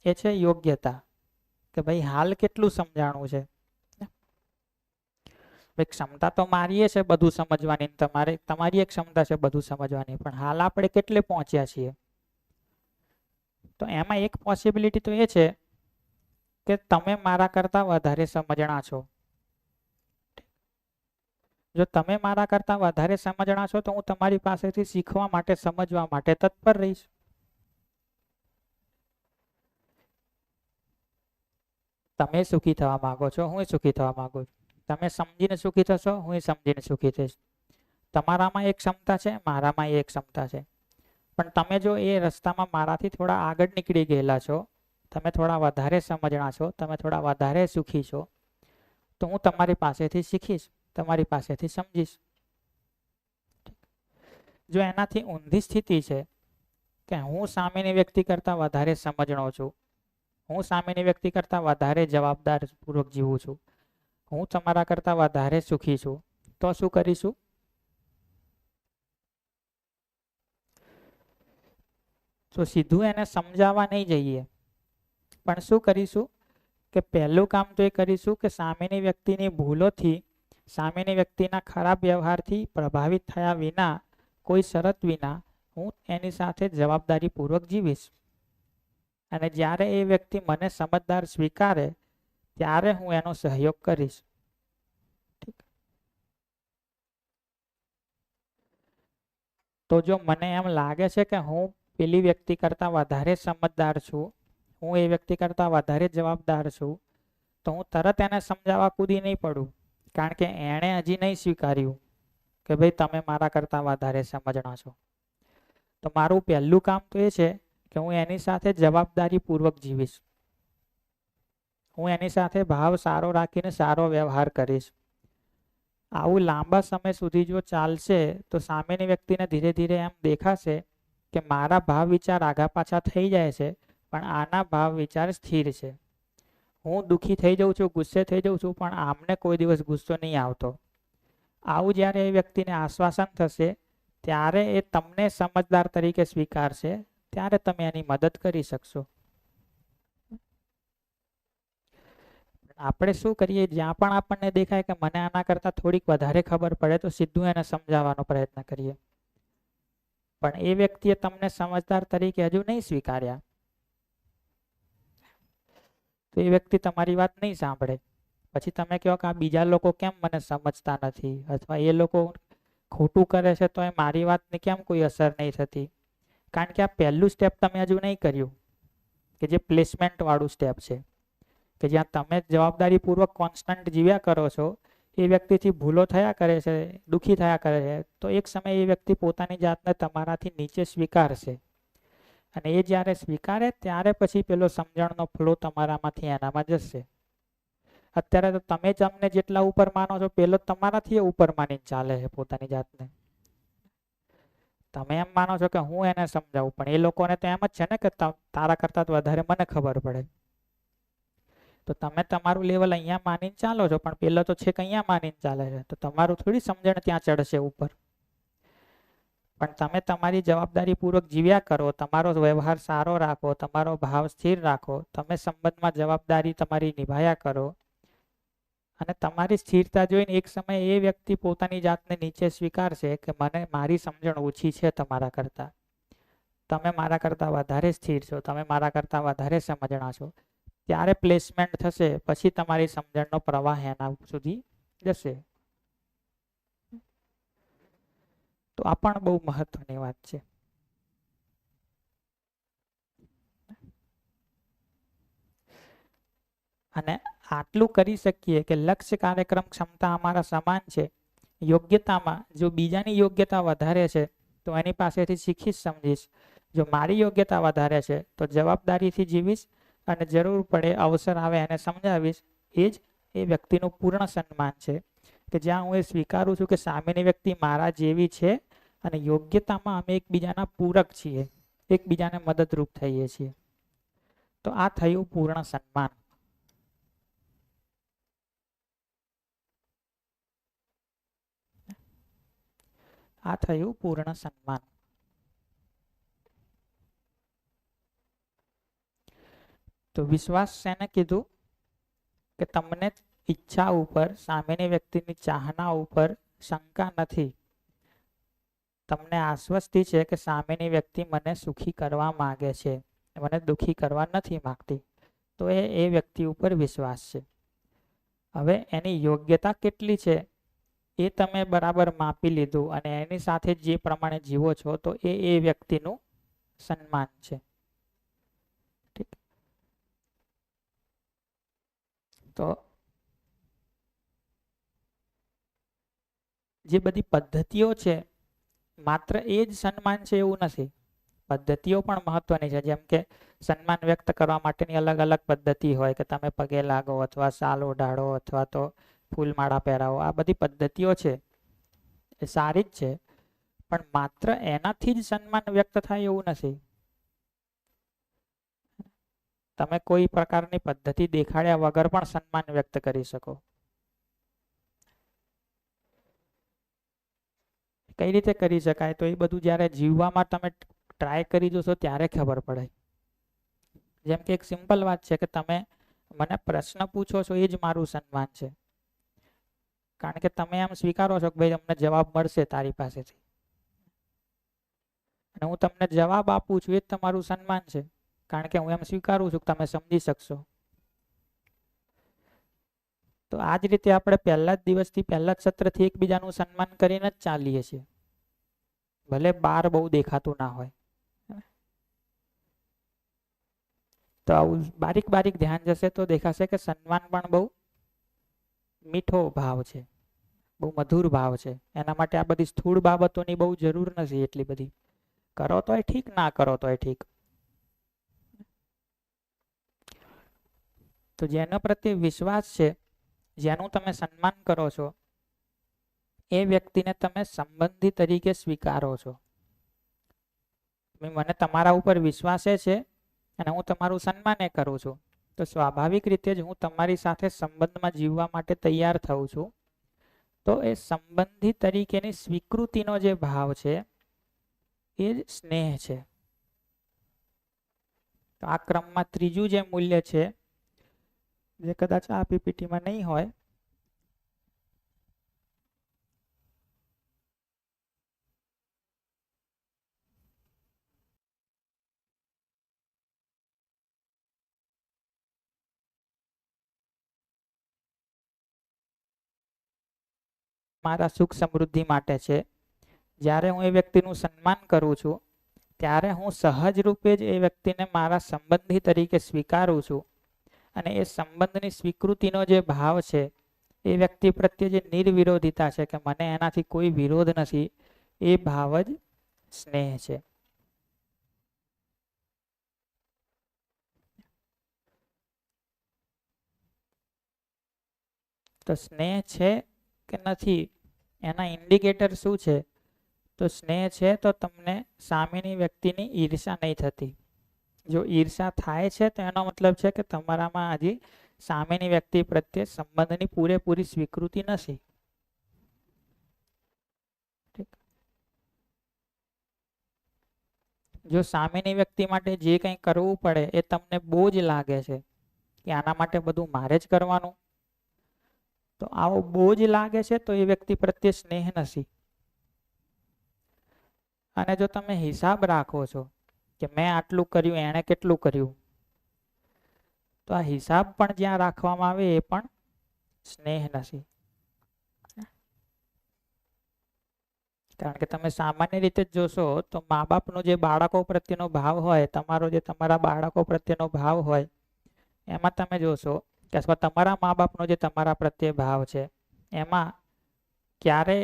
એ છે યોગ્યતા, કે ભાઈ હાલ કેટલું સમજાણું છે. ભાઈ ક્ષમતા તો મારી છે બધું સમજવાની, તમારી એક ક્ષમતા છે બધું સમજવાની, પણ હાલ આપણે કેટલે પહોંચ્યા છીએ. તો એમાં એક પોસિબિલિટી તો એ છે કે તમે મારા કરતા વધારે સમજણા છો. જો તમે મારા કરતા વધારે સમજણા છો તો હું તમારી પાસેથી શીખવા માટે, સમજવા માટે તત્પર રહીશ. તમે સુખી થવા માંગો છો, હું સુખી થવા માંગુ છું. તમે સમજીને સુખી થશો, હું સમજીને સુખી થઈશ. તમારામાં એક ક્ષમતા છે, મારામાં એક ક્ષમતા છે. પણ તમે જો એ રસ્તામાં મારાથી થોડા આગળ નીકળી ગયેલા છો, તમે થોડા વધારે સમજણા છો, તમે થોડા વધારે સુખી છો, તો હું તમારી પાસેથી શીખીશ, તમારી પાસેથી સમજીશ. જો એનાથી ઊંધી સ્થિતિ છે કે હું સામેની વ્યક્તિ કરતા વધારે સમજણો છું, હું સામેની વ્યક્તિ કરતા વધારે જવાબદાર પૂર્વક જીવું છું, હું તમારા કરતા વધારે સુખી છું, તો શું કરીશું? તો સીધું એને સમજાવવા નહીં જઈએ, પણ શું કરીશું કે પહેલું કામ તો એ કરીશું કે સામેની વ્યક્તિની ભૂલોથી, સામેની વ્યક્તિના ખરાબ વ્યવહારથી પ્રભાવિત થયા વિના, કોઈ શરત વિના હું એની સાથે જવાબદારીપૂર્વક જીવીશ. અને જ્યારે એ વ્યક્તિ મને સમજદાર સ્વીકારે ત્યારે હું એનો સહયોગ કરીશ. તો જો મને એમ લાગે છે કે હું પેલી વ્યક્તિ કરતા વધારે સમજદાર છું, હું એ વ્યક્તિ કરતા વધારે જવાબદાર છું, તો હું તરત એને સમજાવવા કૂદી નહીં પડું, કારણ કે એણે હજી નહીં સ્વીકાર્યું કે ભાઈ તમે મારા કરતા વધારે સમજણા છો. તો મારું પહેલું કામ તો એ છે કે હું એની સાથે જવાબદારીપૂર્વક જીવીશ. હું એની સાથે ભાવ સારો રાખીને સારો વ્યવહાર કરીશ. આવું લાંબા સમય સુધી જો ચાલશે તો સામેની વ્યક્તિને ધીરે ધીરે એમ દેખાશે કે મારા ભાવ વિચાર આગા પાછા થઈ જાય છે, પણ આના ભાવ વિચાર સ્થિર છે. હું દુઃખી થઈ જાઉં છું, ગુસ્સે થઈ જાઉં છું, પણ આમને કોઈ દિવસ ગુસ્સો નહીં આવતો. આવું જ્યારે એ વ્યક્તિને આશ્વાસન થશે ત્યારે એ તમને સમજદાર તરીકે સ્વીકારશે, ત્યારે તમે એની મદદ કરી શકશો. આપણે શું કરીએ, જ્યાં પણ આપણને દેખાય કે મને આના કરતા થોડીક વધારે ખબર પડે તો સીધું એને સમજાવવાનો પ્રયત્ન કરીએ, પણ એ વ્યક્તિએ તમને સમજદાર તરીકે હજુ નહીં સ્વીકાર્યા, તો એ વ્યક્તિ તમારી વાત નહીં સાંભળે. પછી તમે કહો કે આ બીજા લોકો કેમ મને સમજતા નથી, અથવા એ લોકો ખોટું કરે છે તો એ મારી વાતની કેમ કોઈ અસર નહીં થતી. કારણ કે આ પહેલું સ્ટેપ તમે હજુ નહીં કર્યું, કે જે પ્લેસમેન્ટ વાળું સ્ટેપ છે, કે જ્યાં તમે જવાબદારીપૂર્વક કોન્સ્ટન્ટ જીવ્યા કરો છો, એ વ્યક્તિથી ભૂલો થયા કરે છે, દુઃખી થયા કરે છે, તો એક સમય એ વ્યક્તિ પોતાની જાતને તમારાથી નીચે સ્વીકારશે. અને એ જ્યારે સ્વીકારે ત્યારે પછી પેલો સમજણનો ફ્લો તમારામાંથી એનામાં જશે. અત્યારે તો તમે જ અમને જેટલા ઉપર માનો છો, પેલો તમારાથી ઉપર માનીને ચાલે છે પોતાની જાતને. તમે એમ માનો છો કે હું એને સમજાવું, પણ એ લોકોને તો એમ જ છે ને કે તારા કરતા તો વધારે મને ખબર પડે. તો તમે તમારું લેવલ અહીંયા માનીને ચાલો છો, પણ પેલો તો છેક અહીંયા માનીને ચાલે છે, તો તમારું થોડી સમજણ ત્યાં ચડશે ઉપર. પણ તમે તમારી જવાબદારી પૂર્વક જીવ્યા કરો, તમારો વ્યવહાર સારો રાખો, તમારો ભાવ સ્થિર રાખો, તમે સંબંધમાં જવાબદારી તમારી નિભાયા કરો, અને તમારી સ્થિરતા જોઈને એક સમયે એ વ્યક્તિ પોતાની જાતને નીચે સ્વીકારશે કે મને મારી સમજણ ઓછી છે તમારા કરતા, તમે મારા કરતા વધારે સ્થિર છો, તમે મારા કરતા વધારે સમજણા છો. ત્યારે પ્લેસમેન્ટ થશે, પછી તમારી સમજણનો પ્રવાહ એના સુધી જશે. તો આ પણ બહુ મહત્વની વાત છે. અને આટલું કરી શકીએ કે લક્ષ્ય કાર્યક્રમ ક્ષમતા અમારા સમાન છે. યોગ્યતામાં જો બીજાની યોગ્યતા વધારે છે તો એની પાસેથી શીખીશ, સમજીશ. જો મારી યોગ્યતા વધારે છે તો જવાબદારીથી જીવીશ, અને જરૂર પડે અવસર આવે એને સમજાવીશ. એ જ એ વ્યક્તિનું પૂર્ણ સન્માન છે, કે જ્યાં હું એ સ્વીકારું છું કે સામેની વ્યક્તિ મારા જેવી છે, અને યોગ્યતામાં અમે એકબીજાના પૂરક છીએ, એકબીજાને મદદરૂપ થઈએ છીએ. તો આ થયું પૂર્ણ સન્માન. આ થયું પૂર્ણ સન્માન. તો વિશ્વાસ શેને કીધું? કે તમને ઈચ્છા ઉપર, સામેની વ્યક્તિની ચાહના ઉપર શંકા નથી. તમને આશ્વસ્તિ છે કે સામેની વ્યક્તિ મને સુખી કરવા માંગે છે, મને દુખી કરવા નથી માંગતી. તો એ વ્યક્તિ ઉપર વિશ્વાસ છે. હવે એની યોગ્યતા કેટલી છે એ તમે બરાબર માપી લીધું, અને એની સાથે જે પ્રમાણે જીવો છો, તો એ વ્યક્તિનું સન્માન છે. ઠીક. તો જે બધી પદ્ધતિઓ છે, માત્ર એ જ સન્માન છે એવું નથી. પદ્ધતિઓ પણ મહત્વની છે. જેમ કે સન્માન વ્યક્ત કરવા માટેની અલગ અલગ પદ્ધતિ હોય, કે તમે પગે લાગો, અથવા શાલ ઓઢાડો, અથવા તો ફૂલમાળા પહેરાવો. આ બધી પદ્ધતિઓ છે એ સારી જ છે, પણ માત્ર એનાથી જ સન્માન વ્યક્ત થાય એવું નથી. તમે કોઈ પ્રકારની પદ્ધતિ દેખાડ્યા વગર પણ સન્માન વ્યક્ત કરી શકો. કઈ રીતે કરી શકાય? તો એ બધું જ્યારે જીવવામાં તમે ટ્રાય કરી જોશો ત્યારે ખબર પડે. જેમ કે એક સિમ્પલ વાત છે કે તમે મને પ્રશ્ન પૂછો છો, એ જ મારું સન્માન છે. કારણ કે તમે એમ સ્વીકારો છો કે ભાઈ અમને જવાબ મળશે તારી પાસેથી, અને હું તમને જવાબ આપું છું, એ જ તમારું સન્માન છે. કારણ કે હું એમ સ્વીકારું છું કે તમે સમજી શકશો. તો આ જ રીતે આપણે પહેલા જ દિવસથી, પહેલા જ સત્રથી એકબીજાનું સન્માન કરીને જ ચાલીએ છીએ, ભલે બહાર બહુ દેખાતું ના હોય. તો આવું બારીક બારીક ધ્યાન જશે તો દેખાશે કે સન્માન પણ બહુ મીઠો ભાવ છે, બહુ મધુર ભાવ છે. એના માટે આ બધી સ્થૂળ બાબતોની બહુ જરૂર નથી એટલી બધી. કરો તોય ઠીક, ના કરો તોય ઠીક. તો જેના પ્રત્યે વિશ્વાસ છે, જેનું તમે સન્માન કરો છો, એ વ્યક્તિને તમે સંબંધી તરીકે સ્વીકારો છો. મને તમારા ઉપર વિશ્વાસ છે, અને હું તમારું સન્માન કરું છું, તો સ્વાભાવિક રીતે જ હું તમારી સાથે સંબંધમાં જીવવા માટે તૈયાર થઉં છું. તો એ સંબંધી તરીકેની સ્વીકૃતિનો જે ભાવ છે, એ જ સ્નેહ છે. તો આ ક્રમમાં ત્રીજું જે મૂલ્ય છે, જે કદાચ આ પીપીટીમાં નહીં હોય, મારા સુખ સમૃદ્ધિ માટે છે. જ્યારે હું એ વ્યક્તિનું સન્માન કરું છું, ત્યારે હું સહજ રૂપે જ એ વ્યક્તિને મારા સંબંધી તરીકે સ્વીકારું છું. અને એ સંબંધની સ્વીકૃતિનો જે ભાવ છે, એ વ્યક્તિ પ્રત્યે જે નિર્વિરોધિતા છે, કે મને એનાથી કોઈ વિરોધ નથી, એ ભાવ જ સ્નેહ છે. તો સ્નેહ છે કે નથી એના ઇન્ડિકેટર શું છે? તો સ્નેહ છે તો તમને સામેની વ્યક્તિની ઈર્ષા નહીં થતી. જો ઈર્ષા થાય છે તો એનો મતલબ છે કે તમારામાં હજી સામેની વ્યક્તિ પ્રત્યે સંબંધની પૂરેપૂરી સ્વીકૃતિ નથી. ઠીક. જો સામેની વ્યક્તિ માટે જે કંઈ કરવું પડે એ તમને બોજ લાગે છે કે આના માટે બધું મારે જ કરવાનું, તો આવો બોજ લાગે છે તો એ વ્યક્તિ પ્રત્યે સ્નેહ નથી. અને જો તમે હિસાબ રાખો છો કે મેં આટલું કર્યું એણે કેટલું કર્યું, તો આ હિસાબ પણ જ્યાં રાખવામાં આવે એ પણ સ્નેહ નથી. કારણ કે તમે સામાન્ય રીતે જ જોશો તો મા બાપનો જે બાળકો પ્રત્યેનો ભાવ હોય, તમારો જે તમારા બાળકો પ્રત્યેનો ભાવ હોય, એમાં તમે જોશો કે અથવા તમારા મા બાપનો જે તમારા પ્રત્યે ભાવ છે એમાં ક્યારે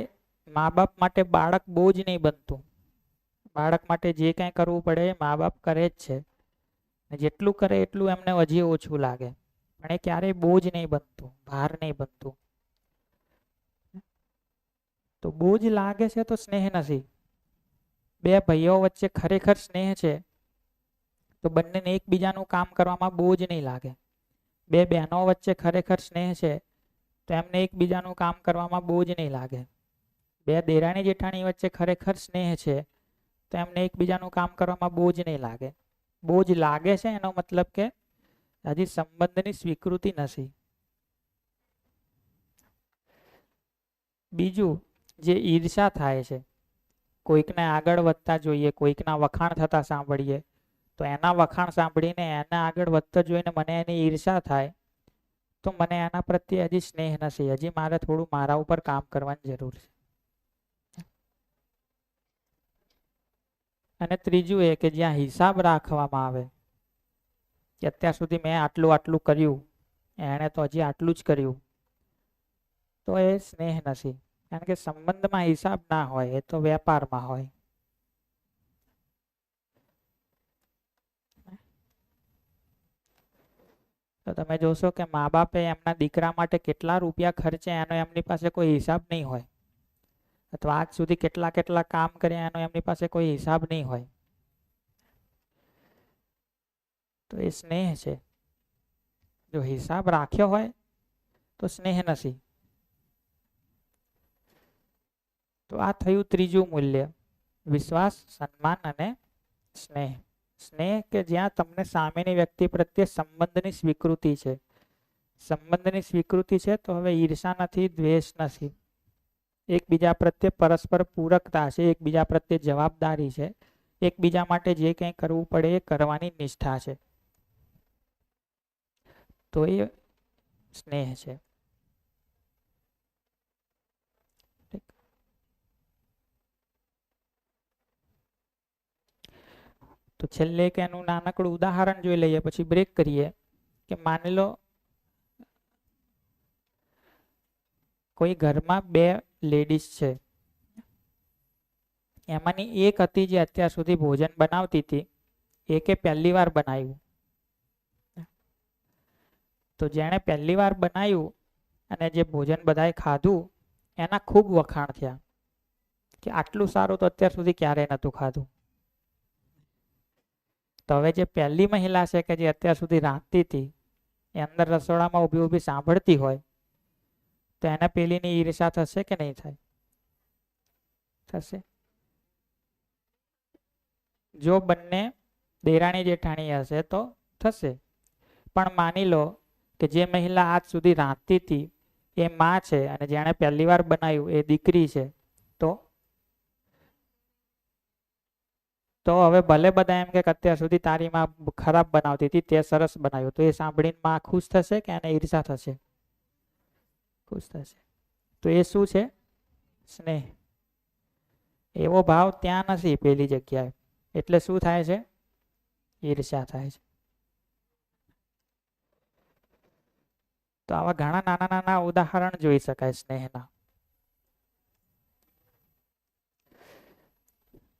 મા બાપ માટે બાળક બોજ નહીં બનતું. બાળક માટે જે કંઈ કરવું પડે એ મા બાપ કરે જ છે. જેટલું કરે એટલું એમને હજી ઓછું લાગે, પણ એ ક્યારેય બોજ નહીં બનતું, ભાર નહીં બનતું. તો બોજ લાગે છે તો સ્નેહ નથી. બે ભાઈઓ વચ્ચે ખરેખર સ્નેહ છે તો બંનેને એકબીજાનું કામ કરવામાં બોજ નહીં લાગે. બે બહેનો વચ્ચે ખરેખર સ્નેહ છે તો એમને એકબીજાનું કામ કરવામાં બોજ નહીં લાગે. બે દેરાણી જેઠાણી વચ્ચે ખરેખર સ્નેહ છે તો એમને એકબીજાનું કામ કરવામાં બોજ નહીં લાગે. બોજ લાગે છે એનો મતલબ કે હજી સંબંધની સ્વીકૃતિ નથી. બીજું, જે ઈર્ષા થાય છે, કોઈકને આગળ વધતા જોઈએ, કોઈકના વખાણ થતા સાંભળીએ તો એના વખાણ સાંભળીને એને આગળ વધતા જોઈને મને એની ઈર્ષા થાય તો મને એના પ્રત્યે હજી સ્નેહ નથી, હજી મારે થોડું મારા ઉપર કામ કરવાની જરૂર છે. અને ત્રીજું એ કે જ્યાં હિસાબ રાખવામાં આવે કે અત્યાર સુધી મેં આટલું આટલું કર્યું, એણે તો હજી આટલું જ કર્યું, તો એ સ્નેહ નથી. કારણ કે સંબંધમાં હિસાબ ના હોય, એ તો વેપારમાં હોય. તો તમે જોશો કે મા બાપે એમના દીકરા માટે કેટલા રૂપિયા ખર્ચે એનો એમની પાસે કોઈ હિસાબ નહીં હોય, અથવા આજ સુધી કેટલા કેટલા કામ કર્યા એનો એમની પાસે કોઈ હિસાબ નહીં હોય. તો એ સ્નેહ છે. જો હિસાબ રાખ્યો હોય તો સ્નેહ નથી. તો આ થયું ત્રીજું મૂલ્ય, વિશ્વાસ, સન્માન અને સ્નેહ. સ્નેહ કે જ્યાં તમને સામેની વ્યક્તિ પ્રત્યે સંબંધની સ્વીકૃતિ છે. સંબંધની સ્વીકૃતિ છે તો હવે ઈર્ષા નથી, દ્વેષ નથી. એકબીજા પ્રત્યે પરસ્પર પૂરકતા છે, એકબીજા પ્રત્યે જવાબદારી છે, એકબીજા માટે જે કંઈ કરવું પડે એ કરવાની નિષ્ઠા છે. તો એ સ્નેહ છે. તો છેલ્લે એક એનું નાનકડું ઉદાહરણ જોઈ લઈએ પછી બ્રેક કરીએ. કે માની લો કોઈ ઘરમાં બે લેડીઝ છે, એમાંની એક હતી જે અત્યાર સુધી ભોજન બનાવતી હતી, એકે પહેલી વાર બનાવ્યું. તો જેણે પહેલી વાર બનાવ્યું અને જે ભોજન બધાએ ખાધું એના ખૂબ વખાણ થયા કે આટલું સારું તો અત્યાર સુધી ક્યારેય નહોતું ખાધું. તો હવે જે પહેલી મહિલા છે કે જે અત્યાર સુધી રાંધતી હતી, એ અંદર રસોડામાં ઊભી ઊભી સાંભળતી હોય તો એને પેલીની ઈર્ષા થશે કે નહીં થાય? થશે. જો બંને દેરાણી જેઠાણી હશે તો થશે. પણ માની લો કે જે મહિલા આજ સુધી રાંધતી હતી એ માં છે અને જેણે પહેલી વાર બનાવ્યું એ દીકરી છે, તો હવે ભલે બધા એમ કે અત્યાર સુધી તારી માં ખરાબ બનાવતી હતી, તે સરસ બનાવ્યું, તો એ સાંભળીને માં ખુશ થશે કે એને ઈર્ષા થશે? ખુશ થશે. તો એ શું છે? સ્નેહ. એવો ભાવ ત્યાં નથી પેલી જગ્યાએ, એટલે શું થાય છે? ઈર્ષા થાય છે. તો આવા ઘણા નાના નાના ઉદાહરણ જોઈ શકાય સ્નેહના.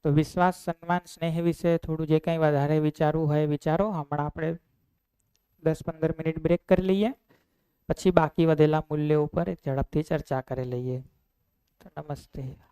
તો વિશ્વાસ, સન્માન, સ્નેહ વિશે થોડું જે કંઈ વધારે વિચારવું હોય વિચારો. હમણાં આપણે 10-15 મિનિટ બ્રેક કરી લઈએ, પછી બાકી વધેલા મૂલ્યો ઉપર ઝડપથી ચર્ચા કરી લઈએ. તો નમસ્તે.